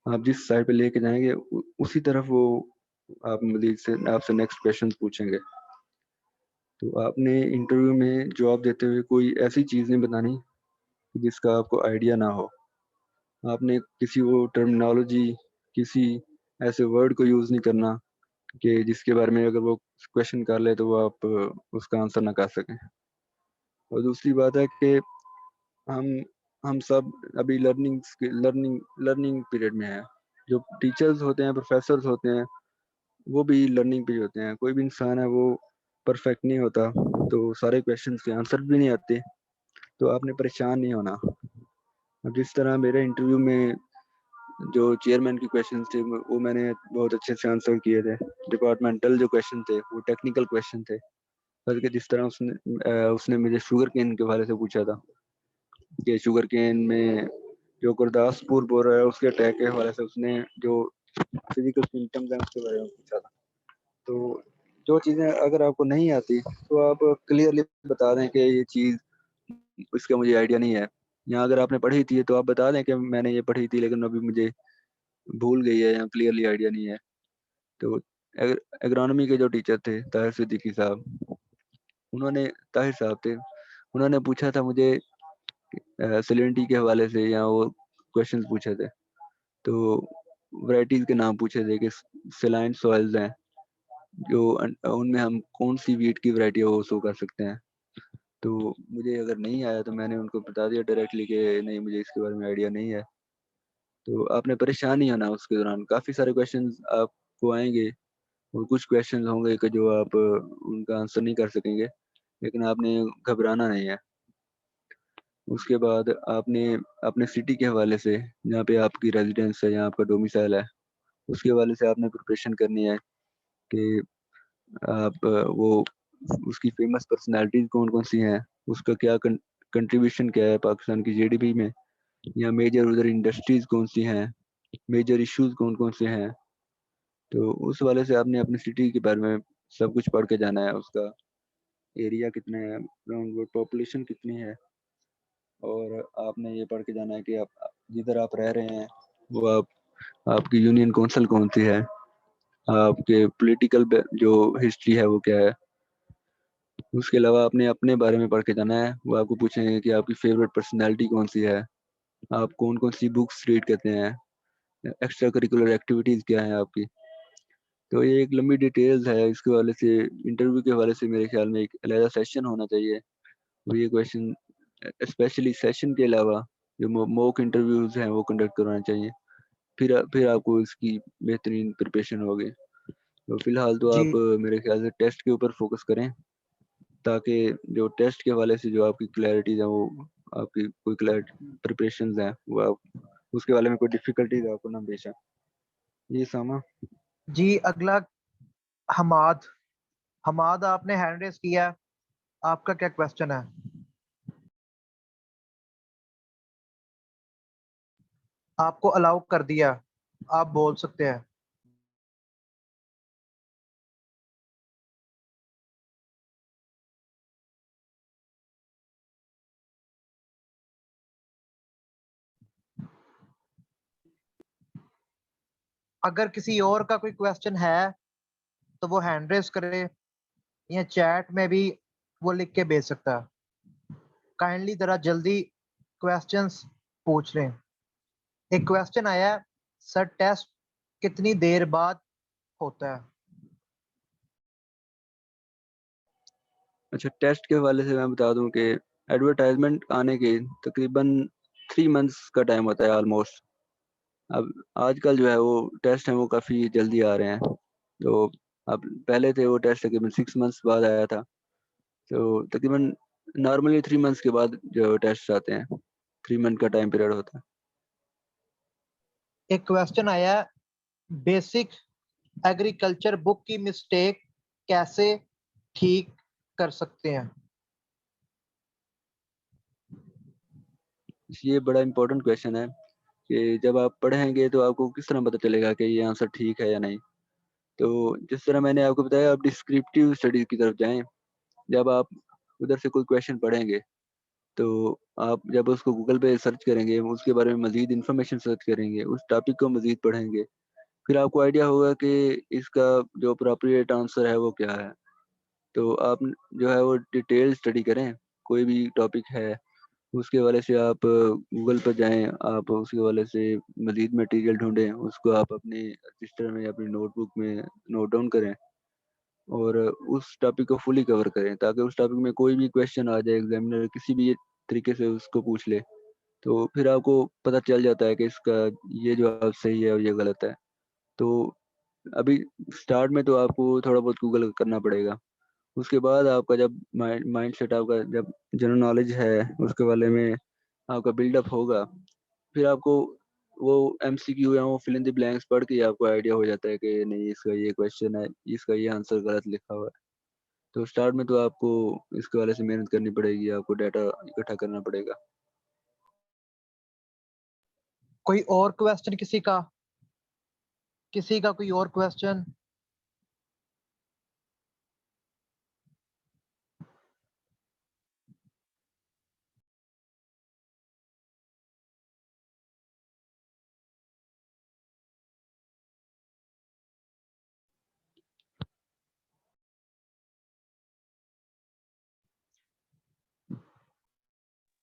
آپ جس سائڈ پہ لے کے جائیں گے اسی طرف وہ آپ مزید سے آپ سے نیکسٹ کویشچن پوچھیں گے. تو آپ نے انٹرویو میں جواب دیتے ہوئے کوئی ایسی چیز نہیں بتانی جس کا آپ کو آئیڈیا نہ ہو. آپ نے کسی وہ ٹرمینالوجی, کسی ایسے ورڈ کو یوز نہیں کرنا کہ جس کے بارے میں اگر وہ کویشچن کر لے تو وہ آپ اس کا آنسر نہ کر سکیں. اور دوسری بات ہے کہ ہم سب ابھی لرننگ پیریڈ میں ہیں. جو ٹیچرز ہوتے ہیں, پروفیسرز ہوتے ہیں, وہ بھی لرننگ پہ ہوتے ہیں. کوئی بھی انسان ہے وہ پرفیکٹ نہیں ہوتا, تو سارے کویشچنز کے آنسر بھی نہیں آتے. تو آپ نے پریشان نہیں ہونا. اب جس طرح میرے انٹرویو میں جو چیئرمین کے کویشچنز تھے وہ میں نے بہت اچھے سے آنسر کیے تھے. ڈپارٹمنٹل جو کویشچن تھے وہ ٹیکنیکل کویشچن تھے, بلکہ جس طرح اس نے مجھے شوگر کین کے بارے سے پوچھا تھا کہ شوگر کین میں جو گرداسپور بول رہا ہے اس کے اٹیک کے حوالے سے اس نے جو فزیکل سمٹمز ہیں اس کے بارے میں پوچھا تھا. تو جو چیزیں اگر آپ کو نہیں آتی تو آپ کلیئرلی بتا دیں کہ یہ چیز اس کا مجھے آئیڈیا نہیں ہے. یا اگر آپ نے پڑھی تھی تو آپ بتا دیں کہ میں نے یہ پڑھی تھی لیکن ابھی مجھے بھول گئی ہے یا کلیئرلی آئیڈیا نہیں ہے. تو ایگرانومی کے جو ٹیچر تھے طاہر صدیقی صاحب, انہوں نے پوچھا تھا مجھے سیلینٹی کے حوالے سے, یا وہ کویشچنز پوچھے تھے تو ورائٹیز کے نام پوچھے تھے کہ سیلائن سوائلز ہیں جو ان میں ہم کون سی ویٹ کی ورائٹی ہے وہ سو کر سکتے ہیں. تو مجھے اگر نہیں آیا تو میں نے ان کو بتا دیا ڈائریکٹلی کہ نہیں مجھے اس کے بارے میں آئیڈیا نہیں ہے. تو آپ نے پریشان نہیں ہونا. اس کے دوران کافی سارے کویشچنز آپ کو آئیں گے, اور کچھ کویشچنز ہوں گے کہ جو آپ ان کا آنسر نہیں کر سکیں گے, لیکن آپ نے گھبرانا نہیں ہے. اس کے بعد آپ نے اپنے سٹی کے حوالے سے, جہاں پہ آپ کی ریزیڈنس ہے, جہاں آپ کا ڈومیسائل ہے, اس کے حوالے سے آپ نے پریپریشن کرنی ہے کہ آپ وہ اس کی فیمس پرسنالٹیز کون سی ہیں, اس کا کیا کنٹریبیوشن کیا ہے پاکستان کی جی ڈی پی میں, یا میجر ادھر انڈسٹریز کون سی ہیں, میجر ایشوز کون کون سے ہیں. تو اس والے سے آپ نے اپنی سٹی کے بارے میں سب کچھ پڑھ کے جانا ہے. اس کا ایریا کتنا ہے, پاپولیشن کتنی ہے, اور آپ نے یہ پڑھ کے جانا ہے کہ آپ جدھر آپ رہ رہے ہیں وہ آپ کی یونین کونسل کون سی ہے, آپ کے پولیٹیکل جو ہسٹری ہے وہ کیا ہے. اس کے علاوہ آپ نے اپنے بارے میں پڑھ کے جانا ہے. وہ آپ کو پوچھیں گے کہ آپ کی فیوریٹ پرسنالٹی کون سی ہے, آپ کون کون سی بکس ریڈ کرتے ہیں, ایکسٹرا کریکولر ایکٹیویٹیز کیا ہیں آپ کی. تو یہ ایک لمبی ڈیٹیلز ہے. اس کے حوالے سے انٹرویو کے حوالے سے میرے خیال میں ایک علیحدہ سیشن ہونا چاہیے. وہ یہ کویشچن اسپیشلی سیشن کے علاوہ جو موک انٹرویوز ہیں وہ کنڈکٹ کروانا چاہیے. پھر آپ کو اس کی بہترین پریپریشن ہوگی. تو فی الحال تو جی آپ میرے خیال سے ٹیسٹ کے اوپر فوکس کریں, تاکہ جو ٹیسٹ کے حوالے سے جو آپ کی کلیئرٹیز ہیں وہ آپ کی کوئی پریپریشنز ہیں وہ آپ اس کے بارے میں کوئی ڈیفیکلٹیز آپ کو نہ پیش آئیں. یہ ساما. جی اگلا حماد آپ نے ہینڈ ریز کیا ہے. آپ کا کیا کوشچن ہے؟ آپ کو الاؤ کر دیا, آپ بول سکتے ہیں. اگر کسی اور کا کوئی کوشچن ہے تو وہ ہینڈ ریز کرے یا چیٹ میں بھی وہ لکھ کے بھیج سکتا ہے. کائنڈلی ذرا جلدی کوشچنس پوچھ لیں. ایک کوشچن آیا ہے, سر ٹیسٹ کتنی دیر بعد ہوتا ہے؟ اچھا, ٹیسٹ کے حوالے سے میں بتا دوں کہ ایڈورٹائزمنٹ آنے کے تقریباً 3 months کا ٹائم ہوتا ہے آلموسٹ. اب آج کل جو ہے وہ ٹیسٹ ہیں وہ کافی جلدی آ رہے ہیں. تو اب پہلے تھے وہ ٹیسٹ تقریباً 6 months بعد آیا تھا. تو تقریباً نارملی 3 months کے بعد جو ٹیسٹ آتے ہیں, 3 month کا ٹائم پیریڈ ہوتا ہے. ایک کوشچن آیا ہے, بیسک ایگریکلچر بک کی مسٹیک کیسے ٹھیک کر سکتے ہیں؟ یہ بڑا امپورٹنٹ کویشچن ہے کہ جب آپ پڑھیں گے تو آپ کو کس طرح پتہ چلے گا کہ یہ آنسر ٹھیک ہے یا نہیں. تو جس طرح میں نے آپ کو بتایا, آپ ڈسکرپٹیو اسٹڈیز کی طرف جائیں. جب آپ ادھر سے کوئی کویشچن پڑھیں گے تو آپ جب اس کو گوگل پہ سرچ کریں گے, اس کے بارے میں مزید انفارمیشن سرچ کریں گے, اس ٹاپک کو مزید پڑھیں گے, پھر آپ کو آئیڈیا ہوگا کہ اس کا جو اپروپریٹ آنسر ہے وہ کیا ہے. تو آپ جو ہے وہ ڈیٹیل اسٹڈی کریں. کوئی بھی ٹاپک ہے اس کے حوالے سے آپ گوگل پر جائیں, آپ اس کے حوالے سے مزید مٹیریل ڈھونڈیں, اس کو آپ اپنے رجسٹر میں اپنی نوٹ بک میں نوٹ ڈاؤن کریں اور اس ٹاپک کو فلی کور کریں, تاکہ اس ٹاپک میں کوئی بھی کویشچن آ جائے, ایگزامینر کسی بھی طریقے سے اس کو پوچھ لے تو پھر آپ کو پتہ چل جاتا ہے کہ اس کا یہ جواب صحیح ہے اور یہ غلط ہے. تو ابھی سٹارٹ میں تو آپ کو تھوڑا بہت گوگل کرنا پڑے گا. اس کے بعد آپ کا جب مائنڈ سیٹ آپ کا جب جنرل نالج ہے اس کے بارے میں آپ کا بلڈ اپ ہوگا, پھر آپ کو وہ ایم سی کیو یا وہ فل ان دی بلینکس پڑھ کے آپ کو آئیڈیا ہو جاتا ہے کہ نہیں اس کا یہ کویشچن ہے, اس کا یہ آنسر غلط لکھا ہوا ہے. تو سٹارٹ میں تو آپ کو اس کے والے سے محنت کرنی پڑے گی, آپ کو ڈیٹا اکٹھا کرنا پڑے گا. کوئی اور کوشچن کسی کا کوئی اور کوشچن؟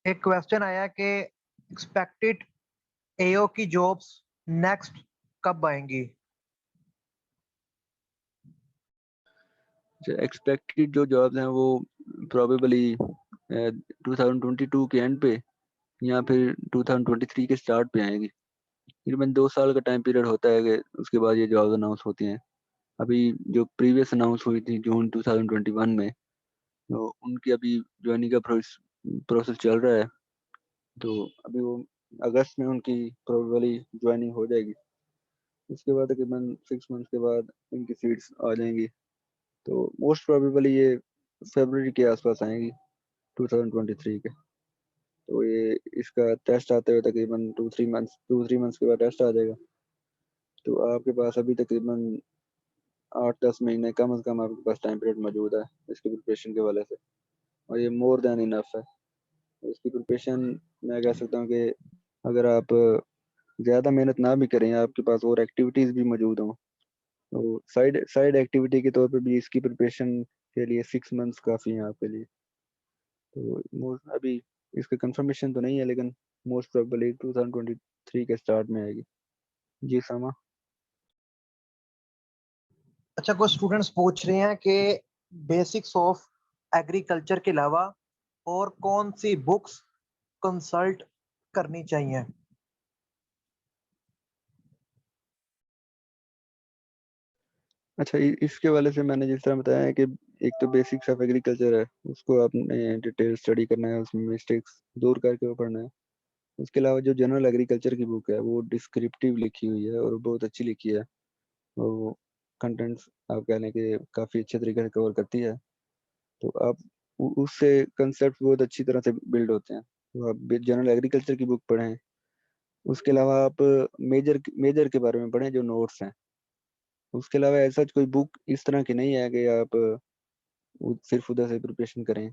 ایک کوشچن آیا کہ ایکسپیکٹڈ اے او کی جابس نیکسٹ کب آئیں گی؟ ایکسپیکٹڈ جو جابز ہیں وہ پروبیبلی 2022 کے اینڈ پہ یا پھر 2023 کے سٹارٹ پہ آئیں گی. تقریباً 2 سال کا ٹائم پیریڈ ہوتا ہے کہ اس کے بعد یہ جابز اناؤنس ہوتی ہیں. ابھی جو پریویس اناؤنس ہوئی تھی جون 2021 میں, تو ان کی ابھی جوائننگ کا پروسیس چل رہا ہے. تو ابھی وہ اگست میں ان کی پروبیبلی جوائننگ ہو جائے گی. اس کے بعد تقریباً 6 months کے بعد ان کی سیٹس آ جائیں گی. تو موسٹ پروبیبلی یہ فیبرری کے آس پاس آئیں گی 2023 کے. تو یہ اس کا ٹیسٹ آتے ہوئے تقریباً 2-3 months کے بعد ٹیسٹ آ جائے گا. تو آپ کے پاس ابھی تقریباً 8-10 مہینے کم از کم آپ کے پاس ٹائم پیریڈ موجود ہے اس کی پریپریشن کے والے سے, اور یہ مور دین انف ہے. اس کی پریپریشن میں کہہ سکتا ہوں کہ اگر آپ زیادہ محنت نہ بھی کریں, آپ کے پاس اور ایکٹیویٹیز بھی موجود ہوں, تو سائڈ ایکٹیویٹی کے طور پہ بھی اس کی پریپریشن کے لیے 6 months کافی ہیں آپ کے لیے. تو ابھی اس کا کنفرمیشن تو نہیں ہے, لیکن موسٹ پروبیبلی 2023 کے سٹارٹ میں آئے گی. جی ساما. اچھا, کچھ اسٹوڈنٹس پوچھ رہے ہیں کہ بیسکس آف ایگریکلچر کے علاوہ اور کون سی بکس کنسلٹ کرنی چاہیے؟ اچھا, اس کے والے سے میں نے جس طرح بتایا ہے کہ ایک تو بیسکس آف ایگریکلچر ہے, اس کو آپ نے ڈیٹیل اسٹڈی کرنا ہے, اس میں مسٹیکس دور کر کے وہ پڑھنا ہے. اس کے علاوہ جو جنرل ایگریکلچر کی بک ہے وہ ڈسکرپٹیو لکھی ہوئی ہے اور بہت اچھی لکھی ہے, وہ کنٹینٹس آپ کہہ لیں کہ کافی اچھے طریقے سے کور کرتی ہے. تو آپ اس سے کنسیپٹ بہت اچھی طرح سے بلڈ ہوتے ہیں. تو آپ جنرل ایگریکلچر کی بک پڑھیں. اس کے علاوہ آپ میجر کے بارے میں پڑھیں جو نوٹس ہیں. اس کے علاوہ ایسا کوئی بک اس طرح کی نہیں ہے کہ آپ صرف ادھر سے پریپریشن کریں.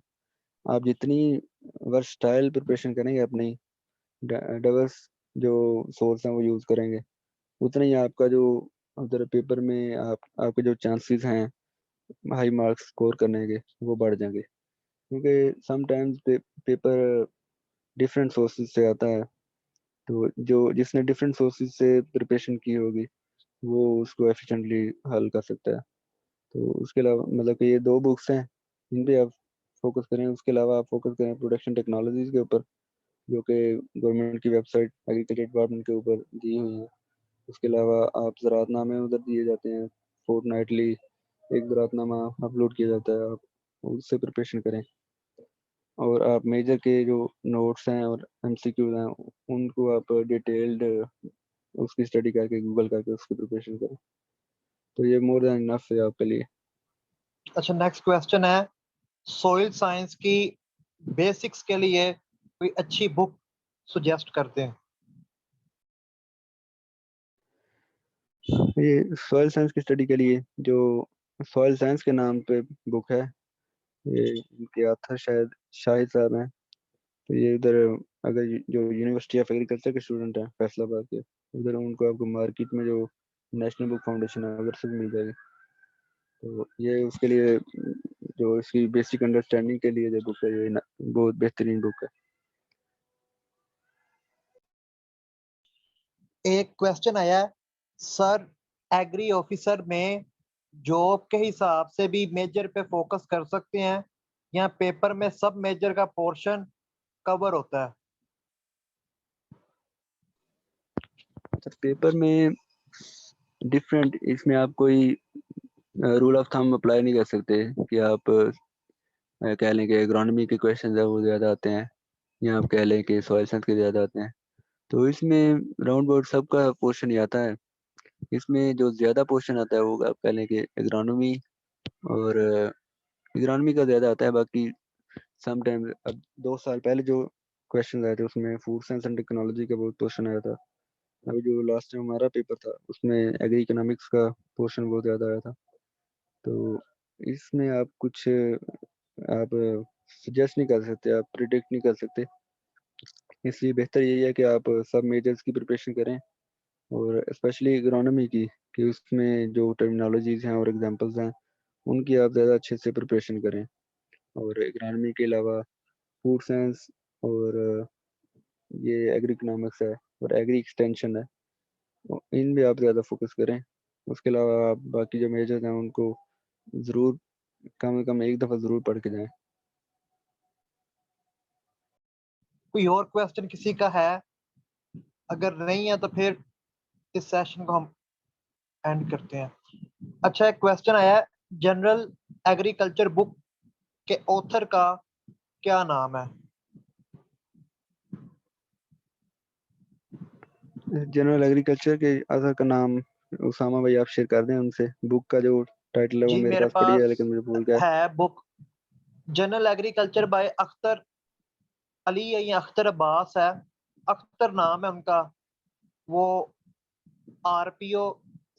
آپ جتنی ورسٹائل پریپریشن کریں گے, اپنی ڈائیورس جو سورس ہیں وہ یوز کریں گے, اتنا ہی آپ کا جو ادھر پیپر میں آپ کے جو چانسز ہیں ہائی مارکس اسکور کرنے کے وہ بڑھ جائیں گے. کیونکہ some times paper different sources سے آتا ہے, تو جس نے ڈفرینٹ سورسز سے پریپریشن کی ہوگی وہ اس کو ایفیشینٹلی حل کر سکتا ہے. تو اس کے علاوہ مطلب کہ یہ 2 بکس ہیں جن پہ آپ فوکس کریں. اس کے علاوہ آپ فوکس کریں پروڈکشن ٹیکنالوجیز کے اوپر, جو کہ گورنمنٹ کی ویب سائٹ ایگریکلچر ڈپارٹمنٹ کے اوپر دی ہوئی ہیں. اس کے علاوہ آپ زراعت نامے ادھر دیے جاتے ہیں, فورٹ نائٹلی ایک زراعت نامہ اپلوڈ کیا جاتا ہے, آپ اس سے پریپریشن کریں. اور آپ میجر کے جو نوٹس ہیں اور ایم سی کیوز ہیں ان کو آپ ڈیٹیلڈ اس کی اسٹڈی کر کے گوگل کر کے اس کی پریپریشن کریں. تو یہ مور دین انف ہے آپ کے لیے. اچھا, نیکسٹ کویسچن ہے, سوئل سائنس کی بیسکس کے لیے کوئی اچھی بک سجیسٹ کرتے ہیں؟ یہ سوائل سائنس کی اسٹڈی کے لیے جو سوائل سائنس کے نام پہ بک ہے, یہ ان کے آتھر شاید شاہد صاحب ہیں. تو یہ ادھر اگر جو یونیورسٹی آف ایگریکلچر کے اسٹوڈنٹ ہیں فیصل آباد کے, ادھر ان کو آپ کو مارکیٹ میں جو نیشنل بک فاؤنڈیشن ہے ادھر سے بھی مل جائے گی. تو یہ اس کے لیے جو اس کی بیسک انڈرسٹینڈنگ کے لیے جو بک ہے یہ بہت بہترین بک ہے. ایک کویسچن آیا ہے, سر ایگری آفیسر میں جاب کے حساب سے بھی میجر پہ فوکس کر سکتے ہیں یا پیپر میں سب میجر کا پورشن کور ہوتا ہے؟ پیپر میں ڈفرینٹ, اس میں آپ کوئی رول آف تھم اپلائی نہیں کر سکتے کہ آپ کہہ لیں کہ اگرانومی کے کویشچنز ہیں وہ زیادہ آتے ہیں, یا آپ کہہ لیں کہ سوائل سائنس کے زیادہ آتے ہیں. تو اس میں راؤنڈ اباؤٹ سب کا پورشن ہی آتا ہے. اس میں جو زیادہ پورشن آتا ہے وہ آپ کہہ لیں کہ اگرانومی, اور اگرانومی کا زیادہ آتا ہے. باقی سم ٹائم اب 2 سال پہلے جو کویشچنز آئے تھے اس میں فوڈ سائنس اینڈ ٹیکنالوجی کا بہت پورشن آیا تھا. ابھی جو لاسٹ ٹائم ہمارا پیپر تھا اس میں ایگری اکنامکس کا پورشن بہت زیادہ آیا تھا. تو اس میں آپ کچھ آپ سجیسٹ نہیں کر سکتے, آپ پریڈکٹ نہیں کر سکتے. اس لیے بہتر یہی ہے کہ آپ سب میجرز کی پریپریشن کریں, اور اسپیشلی اگرانومی کی, کہ اس میں جو ٹرمینالوجیز ہیں اور ایگزامپلز ہیں ان کی آپ زیادہ اچھے سے پریپریشن کریں. اور اگرانومی کے علاوہ فوڈ سائنس اور یہ ایگری اکنامکس ہے اور ایگری ایکسٹینشن ہے, ان بھی آپ زیادہ فوکس کریں. اس کے علاوہ آپ باقی جو میجرز ہیں ان کو ضرور کم سے کم ایک دفعہ ضرور پڑھ کے جائیں. کوئی اور کویسچن کسی کا ہے؟ اگر نہیں ہے تو پھر اس سیشن کو ہم اینڈ کرتے ہیں. اچھا, ایک کویسچن آیا ہے, جنرل ایگریکلچر بک کے آتھر کا کیا نام ہے؟ جنرل ایگریکلچر کے آثر کا نام اسامہ بھائی آپ شیئر کر دیں ان سے. بک کا جو ٹائٹل ہے وہ جی میرے میرے پاس پڑھی پاس ہے لیکن مجھے بھول گیا. ہے بک, جنرل ایگریکلچر بائی اختر علی یا اختر عباس ہے, اختر نام ہے ان کا. وہ RPO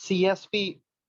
CSP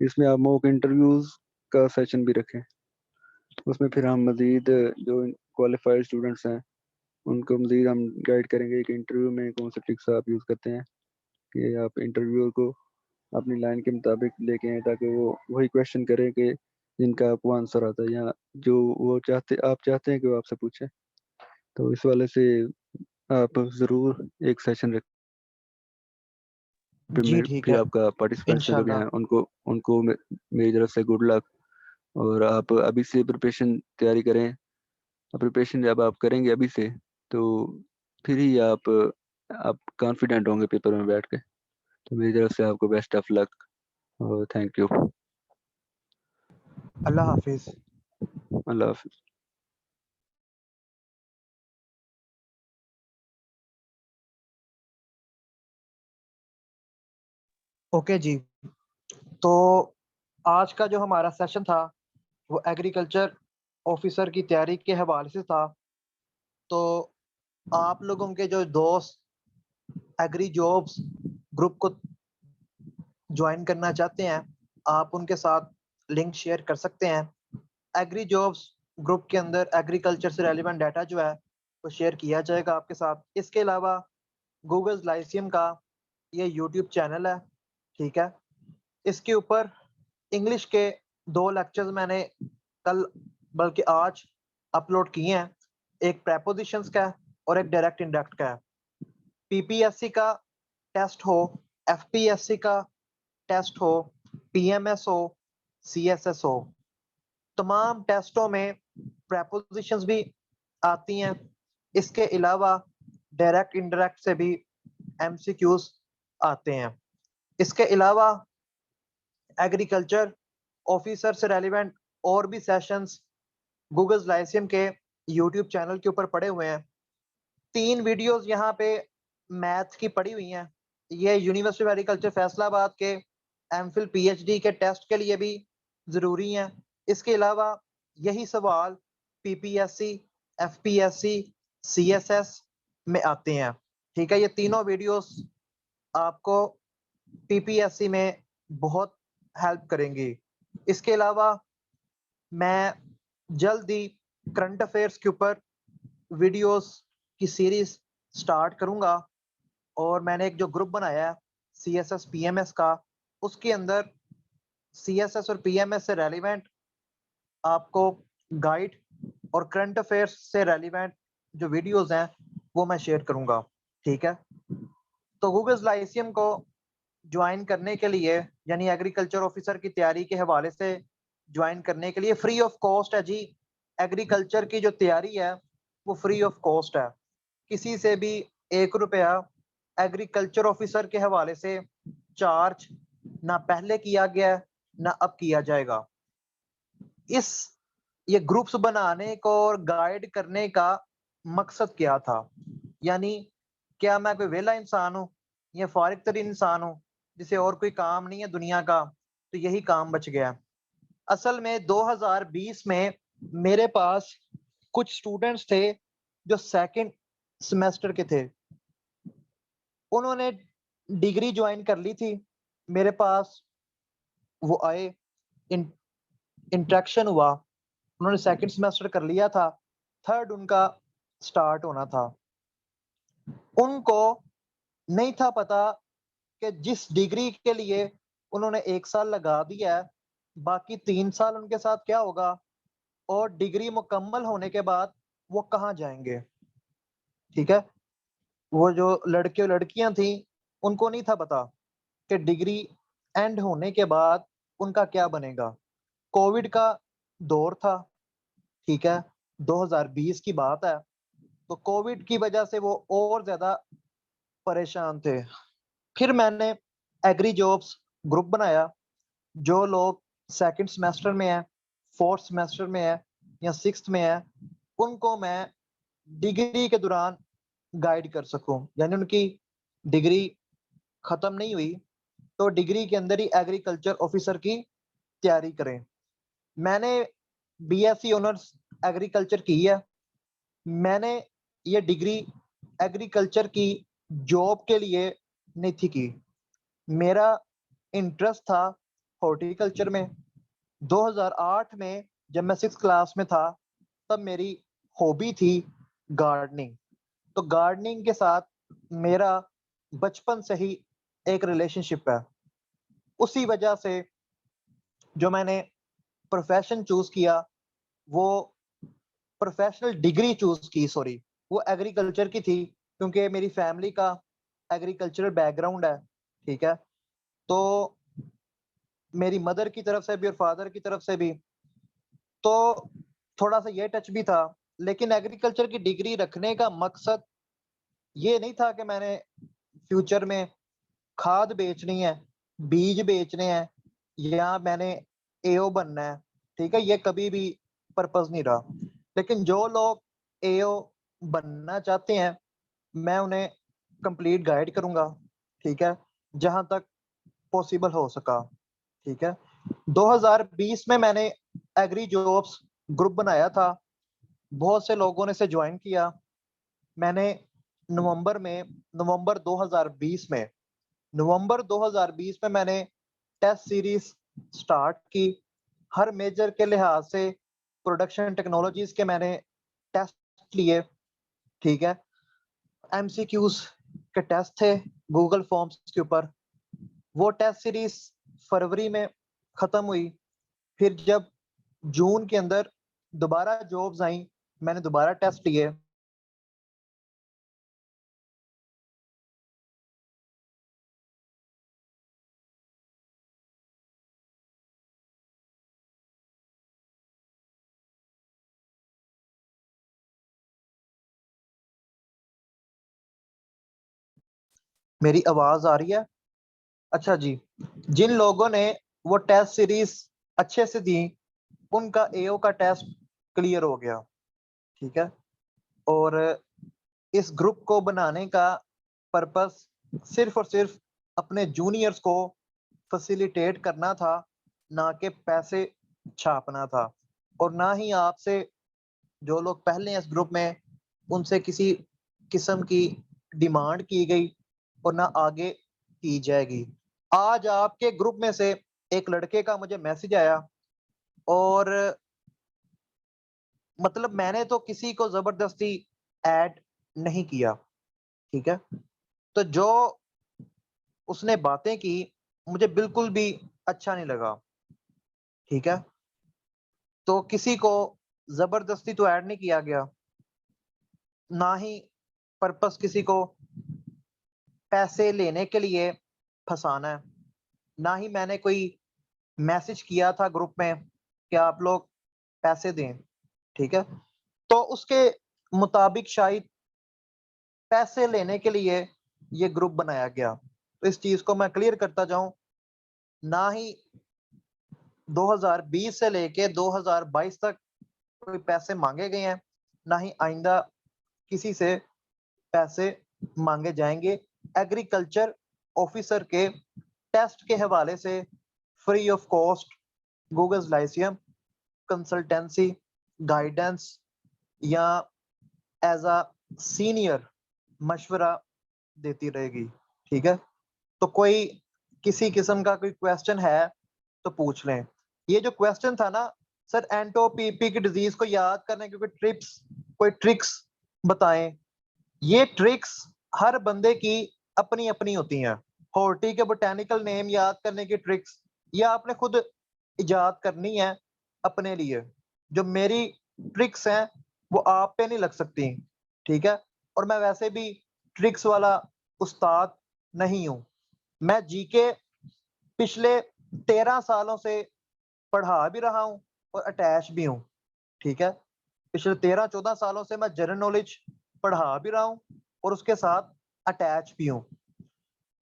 اس میں آپ موک انٹرویوز کا سیشن بھی رکھیں. اس میں پھر ہم مزید جو کوالیفائڈ اسٹوڈنٹس ہیں ان کو مزید ہم گائیڈ کریں گے کہ انٹرویو میں کون سے ٹرکس آپ یوز کرتے ہیں کہ آپ انٹرویو کو اپنی لائن کے مطابق لے کے آئیں تاکہ وہ وہی کویشچن کریں کہ جن کا آپ کو آنسر آتا ہے یا جو وہ آپ چاہتے ہیں کہ وہ آپ سے پوچھیں. تو اس والے سے آپ ضرور ایک سیشن رکھ جی ٹھیک پھر ہے آپ کا پارٹیسپینٹس جو بھی انشاءاللہ. ہیں ان کو میری طرف سے گڈ لک. اور آپ ابھی سے پریپریشن تیاری کریں. پریپریشن جب آپ کریں گے ابھی سے تو پھر ہی آپ کانفیڈنٹ ہوں گے پیپر میں بیٹھ کے. تو میری طرف سے آپ کو بیسٹ آف لک اور تھینک یو. اللہ حافظ. اللہ حافظ. اوکے جی, تو آج کا جو ہمارا سیشن تھا وہ ایگریکلچر آفیسر کی تیاری کے حوالے سے تھا. تو آپ لوگوں کے جو دوست ایگری جابس گروپ کو جوائن کرنا چاہتے ہیں آپ ان کے ساتھ لنک شیئر کر سکتے ہیں. ایگری جابس گروپ کے اندر ایگریکلچر سے ریلیونٹ ڈیٹا جو ہے وہ شیئر کیا جائے گا آپ کے ساتھ. اس کے علاوہ گوگل لائسیم کا یہ یوٹیوب چینل ہے, ٹھیک ہے. اس کے اوپر انگلش کے 2 لیکچرز میں نے کل بلکہ آج اپلوڈ کیے ہیں. ایک پریپوزیشنز کا ہے اور ایک ڈائریکٹ انڈائریکٹ کا ہے. پی پی ایس سی کا ٹیسٹ ہو, ایف پی ایس سی کا ٹیسٹ ہو, پی ایم ایس ہو, سی ایس ایس ہو, تمام ٹیسٹوں میں پریپوزیشنز بھی آتی ہیں. اس کے علاوہ ڈائریکٹ انڈائریکٹ سے بھی ایم سی کیوز آتے ہیں. اس کے علاوہ ایگریکلچر آفیسر سے ریلیونٹ اور بھی سیشنز گوگل لائسیم کے یوٹیوب چینل کے اوپر پڑے ہوئے ہیں. 3 ویڈیوز یہاں پہ میتھ کی پڑی ہوئی ہیں. یہ university of agriculture Faisalabad کے M Phil P H D کے ٹیسٹ کے لیے بھی ضروری ہیں. اس کے علاوہ یہی سوال P P S C, F P S C, C S S میں آتے ہیں, ٹھیک ہے. یہ تینوں ویڈیوز آپ کو پی پی ایس سی میں بہت ہیلپ کریں گی. اس کے علاوہ میں جلد ہی کرنٹ افیئرس کے اوپر ویڈیوز کی سیریز سٹارٹ کروں گا, اور میں نے ایک جو گروپ بنایا ہے C S S P M S کا, اس کے اندر سی ایس ایس اور پی ایم ایس سے ریلیونٹ آپ کو گائیڈ اور کرنٹ افیئرس سے ریلیونٹ جو ویڈیوز ہیں وہ میں شیئر کروں گا, ٹھیک ہے. تو گوگل لائسیم کو جوائن کرنے کے لیے یعنی ایگریکلچر آفیسر کی تیاری کے حوالے سے جوائن کرنے کے لیے فری آف کاسٹ ہے جی. ایگریکلچر کی جو تیاری ہے وہ فری آف کاسٹ ہے. کسی سے بھی 1 روپیہ ایگریکلچر آفیسر کے حوالے سے چارج نہ پہلے کیا گیا نہ اب کیا جائے گا. یہ گروپس بنانے کو اور گائیڈ کرنے کا مقصد کیا تھا, یعنی کیا میں کوئی ویلا انسان ہوں یا فارغ ترین انسان ہوں جسے اور کوئی کام نہیں ہے دنیا کا, تو یہی کام بچ گیا. اصل میں 2020 میں میرے پاس کچھ سٹوڈنٹس تھے جو 2nd سیمیسٹر کے تھے. انہوں نے ڈگری جوائن کر لی تھی, میرے پاس وہ آئے, انٹریکشن ہوا, انہوں نے 2nd سیمیسٹر کر لیا تھا, 3rd ان کا سٹارٹ ہونا تھا. ان کو نہیں تھا پتا کہ جس ڈگری کے لیے انہوں نے 1 سال لگا دیا ہے باقی 3 سال ان کے ساتھ کیا ہوگا, اور ڈگری مکمل ہونے کے بعد وہ کہاں جائیں گے, ٹھیک ہے. وہ جو لڑکے اور لڑکیاں تھیں ان کو نہیں تھا پتا کہ ڈگری اینڈ ہونے کے بعد ان کا کیا بنے گا. کووڈ کا دور تھا, ٹھیک ہے, 2020 کی بات ہے. تو کووڈ کی وجہ سے وہ اور زیادہ پریشان تھے. پھر میں نے ایگری جابس گروپ بنایا. جو لوگ 2nd سیمیسٹر میں ہیں, 4th سیمیسٹر میں ہے یا 6th میں ہے, ان کو میں ڈگری کے دوران گائیڈ کر سکوں. یعنی ان کی ڈگری ختم نہیں ہوئی تو ڈگری کے اندر ہی ایگریکلچر آفیسر کی تیاری کریں. میں نے B S C honours agriculture کی ہے. میں نے یہ ڈگری ایگریکلچر کی جاب کے لیے نہیں تھی کی, میرا انٹرسٹ تھا ہارٹیکلچر میں. 2008 میں جب میں 6 کلاس میں تھا تب میری ہابی تھی گارڈننگ. تو گارڈننگ کے ساتھ میرا بچپن سے ہی ایک ریلیشن شپ ہے. اسی وجہ سے جو میں نے پروفیشن چوز کیا وہ پروفیشنل ڈگری چوز کی وہ ایگریکلچر کی تھی, کیونکہ میری فیملی کا ایگریکلچرل بیک گراؤنڈ ہے. ٹھیک ہے, تو میری مدر کی طرف سے بھی اور فادر کی طرف سے بھی تو تھوڑا سا یہ ٹچ بھی تھا. لیکن ایگریکلچر کی ڈگری رکھنے کا مقصد یہ نہیں تھا کہ میں نے فیوچر میں کھاد بیچنی ہے, بیج بیچنے ہیں, یا میں نے اے او بننا ہے. ٹھیک ہے, یہ کبھی بھی پرپز نہیں رہا. لیکن جو لوگ اے او بننا چاہتے ہیں میں انہیں کمپلیٹ گائیڈ کروں گا. ٹھیک ہے, جہاں تک پاسبل ہو سکا. ٹھیک ہے, 2020 میں نے ایگری جابس گروپ بنایا تھا. بہت سے لوگوں نے اسے جوائن کیا. میں نے نومبر 2020 میں میں نے ٹیسٹ سیریز سٹارٹ کی. ہر میجر کے لحاظ سے پروڈکشن ٹیکنالوجیز کے میں نے ٹیسٹ لیے. ٹھیک ہے, ایم سی کیوز کے ٹیسٹ تھے گوگل فارمز کے اوپر. وہ ٹیسٹ سیریز فروری میں ختم ہوئی. پھر جب جون کے اندر دوبارہ جابز آئیں میں نے دوبارہ ٹیسٹ لیے. میری آواز آ رہی ہے؟ اچھا جی, جن لوگوں نے وہ ٹیسٹ سیریز اچھے سے دی ان کا اے او کا ٹیسٹ کلیئر ہو گیا. ٹھیک ہے, اور اس گروپ کو بنانے کا پرپس صرف اور صرف اپنے جونیئرز کو فیسیلیٹیٹ کرنا تھا, نہ کہ پیسے چھاپنا تھا. اور نہ ہی آپ سے جو لوگ پہلے ہیں اس گروپ میں ان سے کسی قسم کی ڈیمانڈ کی گئی اور نہ آگے کی جائے گی. آج آپ کے گروپ میں سے ایک لڑکے کا مجھے میسج آیا, اور مطلب میں نے تو کسی کو زبردستی ایڈ نہیں کیا. ٹھیک ہے, تو جو اس نے باتیں کی مجھے بالکل بھی اچھا نہیں لگا. ٹھیک ہے, تو کسی کو زبردستی تو ایڈ نہیں کیا گیا, نہ ہی پرپس کسی کو پیسے لینے کے لیے پھنسانا ہے, نہ ہی میں نے کوئی میسج کیا تھا گروپ میں کہ آپ لوگ پیسے دیں. ٹھیک ہے, تو اس کے مطابق شاید پیسے لینے کے لیے یہ گروپ بنایا گیا. تو اس چیز کو میں کلیئر کرتا جاؤں, نہ ہی 2020 سے لے کے 2022 تک کوئی پیسے مانگے گئے ہیں, نہ ہی آئندہ کسی سے پیسے مانگے جائیں گے. ایگریکلچر آفیسر کے ٹیسٹ کے حوالے سے free of cost Google lyceum consultancy guidance یا ایز اے سینئر مشورہ دیتی رہے گی. ٹھیک ہے, تو کوئی کسی قسم کا کوئی کویسچن ہے تو پوچھ لیں. یہ جو کویسچن تھا نا سر, اینٹو پی پی کی ڈیزیز کو یاد کرنے کے کوئی ٹرکس بتائیں. یہ ٹرکس ہر بندے کی اپنی اپنی ہوتی ہیں. ہارٹی کے بوٹینیکل نیم یاد کرنے کی ٹرکس یہ آپ نے خود ایجاد کرنی ہے اپنے لیے. جو میری ٹرکس ہیں وہ آپ پہ نہیں لگ سکتی. ٹھیک ہے, اور میں ویسے بھی ٹرکس والا استاد نہیں ہوں. میں جی کے پچھلے 13 سالوں سے پڑھا بھی رہا ہوں اور اٹیچ بھی ہوں. ٹھیک ہے, پچھلے 13-14 سالوں سے میں جنرل نالج پڑھا بھی رہا ہوں اور اس کے ساتھ اٹیچ بھی ہوں.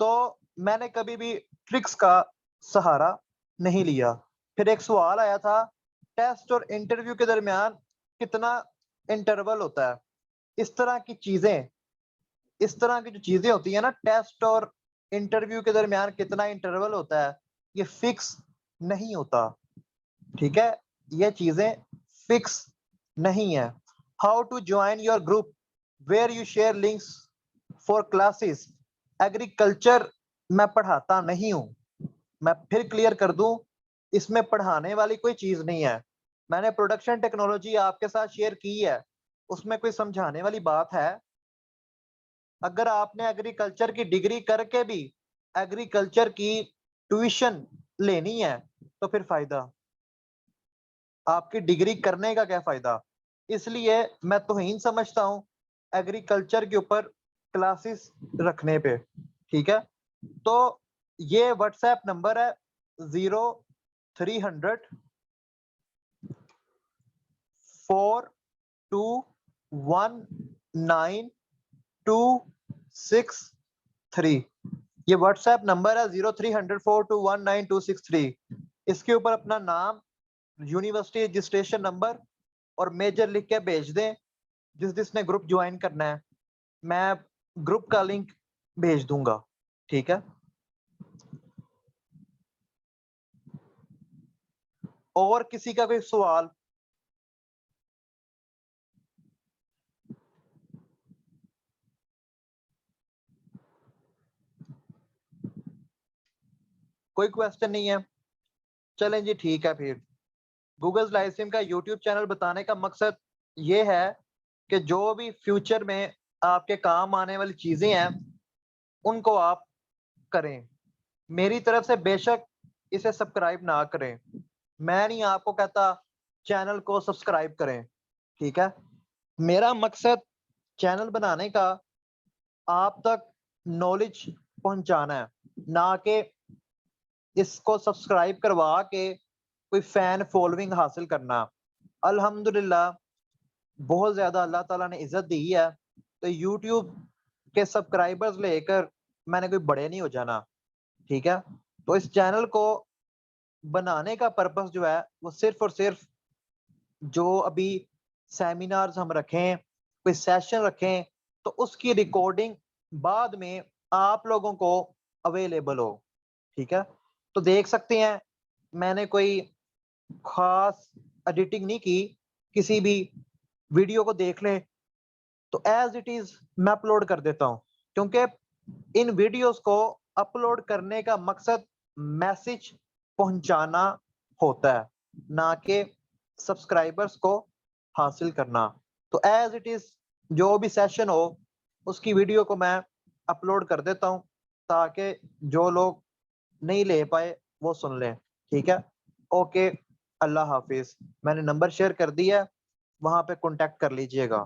تو میں نے کبھی بھی ٹرکس کا سہارا نہیں لیا. پھر ایک سوال آیا تھا, ٹیسٹ اور انٹرویو کے درمیان کتنا انٹرول ہوتا ہے. اس طرح کی جو چیزیں ہوتی ہیں نا, ٹیسٹ اور انٹرویو کے درمیان کتنا انٹرول ہوتا ہے, یہ فکس نہیں ہوتا. ٹھیک ہے, یہ چیزیں فکس نہیں ہیں. How to join your group where you share links for classes. Agriculture میں پڑھاتا نہیں ہوں. میں پھر کلیئر کر دوں, اس میں پڑھانے والی کوئی چیز نہیں ہے. میں نے پروڈکشن ٹیکنالوجی آپ کے ساتھ شیئر کی ہے, اس میں کوئی سمجھانے والی بات ہے؟ اگر آپ نے ایگریکلچر کی ڈگری کر کے بھی ایگریکلچر کی ٹیوشن لینی ہے تو پھر فائدہ, آپ کی ڈگری کرنے کا کیا فائدہ؟ اس لیے میں توہین سمجھتا ہوں ایگریکلچر کے اوپر کلاسز رکھنے پہ. ٹھیک ہے, تو یہ واٹس ایپ نمبر ہے 0300 4219263. یہ واٹس ایپ نمبر ہے 0300 4219263. اس کے اوپر اپنا نام, یونیورسٹی رجسٹریشن نمبر اور میجر لکھ کے بھیج دیں. جس نے گروپ جوائن کرنا ہے میں گروپ کا لنک بھیج دوں گا. ٹھیک ہے, اور کسی کا کوئی سوال؟ کوئی کویسچن نہیں ہے؟ چلیں جی ٹھیک ہے. پھر گوگل لائیو سٹریم کا یوٹیوب چینل بتانے کا مقصد یہ ہے کہ جو بھی فیوچر میں آپ کے کام آنے والی چیزیں ہیں ان کو آپ کریں. میری طرف سے بے شک اسے سبسکرائب نہ کریں, میں نہیں آپ کو کہتا چینل کو سبسکرائب کریں. ٹھیک ہے, میرا مقصد چینل بنانے کا آپ تک نالج پہنچانا ہے, نہ کہ اس کو سبسکرائب کروا کے کوئی فین فالوئنگ حاصل کرنا. الحمدللہ بہت زیادہ اللہ تعالیٰ نے عزت دی ہے, تو یوٹیوب کے سبسکرائبرز لے کر میں نے کوئی بڑے نہیں ہو جانا. ٹھیک ہے, تو اس چینل کو بنانے کا پرپس جو ہے وہ صرف اور صرف جو ابھی سیمینارز ہم رکھیں, کوئی سیشن رکھیں, تو اس کی ریکارڈنگ بعد میں آپ لوگوں کو اویلیبل ہو. ٹھیک ہے, تو دیکھ سکتے ہیں میں نے کوئی خاص ایڈیٹنگ نہیں کی, کسی بھی ویڈیو کو دیکھ لیں تو ایز اٹ از میں اپلوڈ کر دیتا ہوں, کیونکہ ان ویڈیوز کو اپلوڈ کرنے کا مقصد میسج پہنچانا ہوتا ہے, نہ کہ سبسکرائبرز کو حاصل کرنا. تو ایز اٹ از جو بھی سیشن ہو اس کی ویڈیو کو میں اپلوڈ کر دیتا ہوں تاکہ جو لوگ نہیں لے پائے وہ سن لیں. ٹھیک ہے, اوکے, اللہ حافظ. میں نے نمبر شیئر کر دیا, وہاں پہ کانٹیکٹ کر لیجئے گا.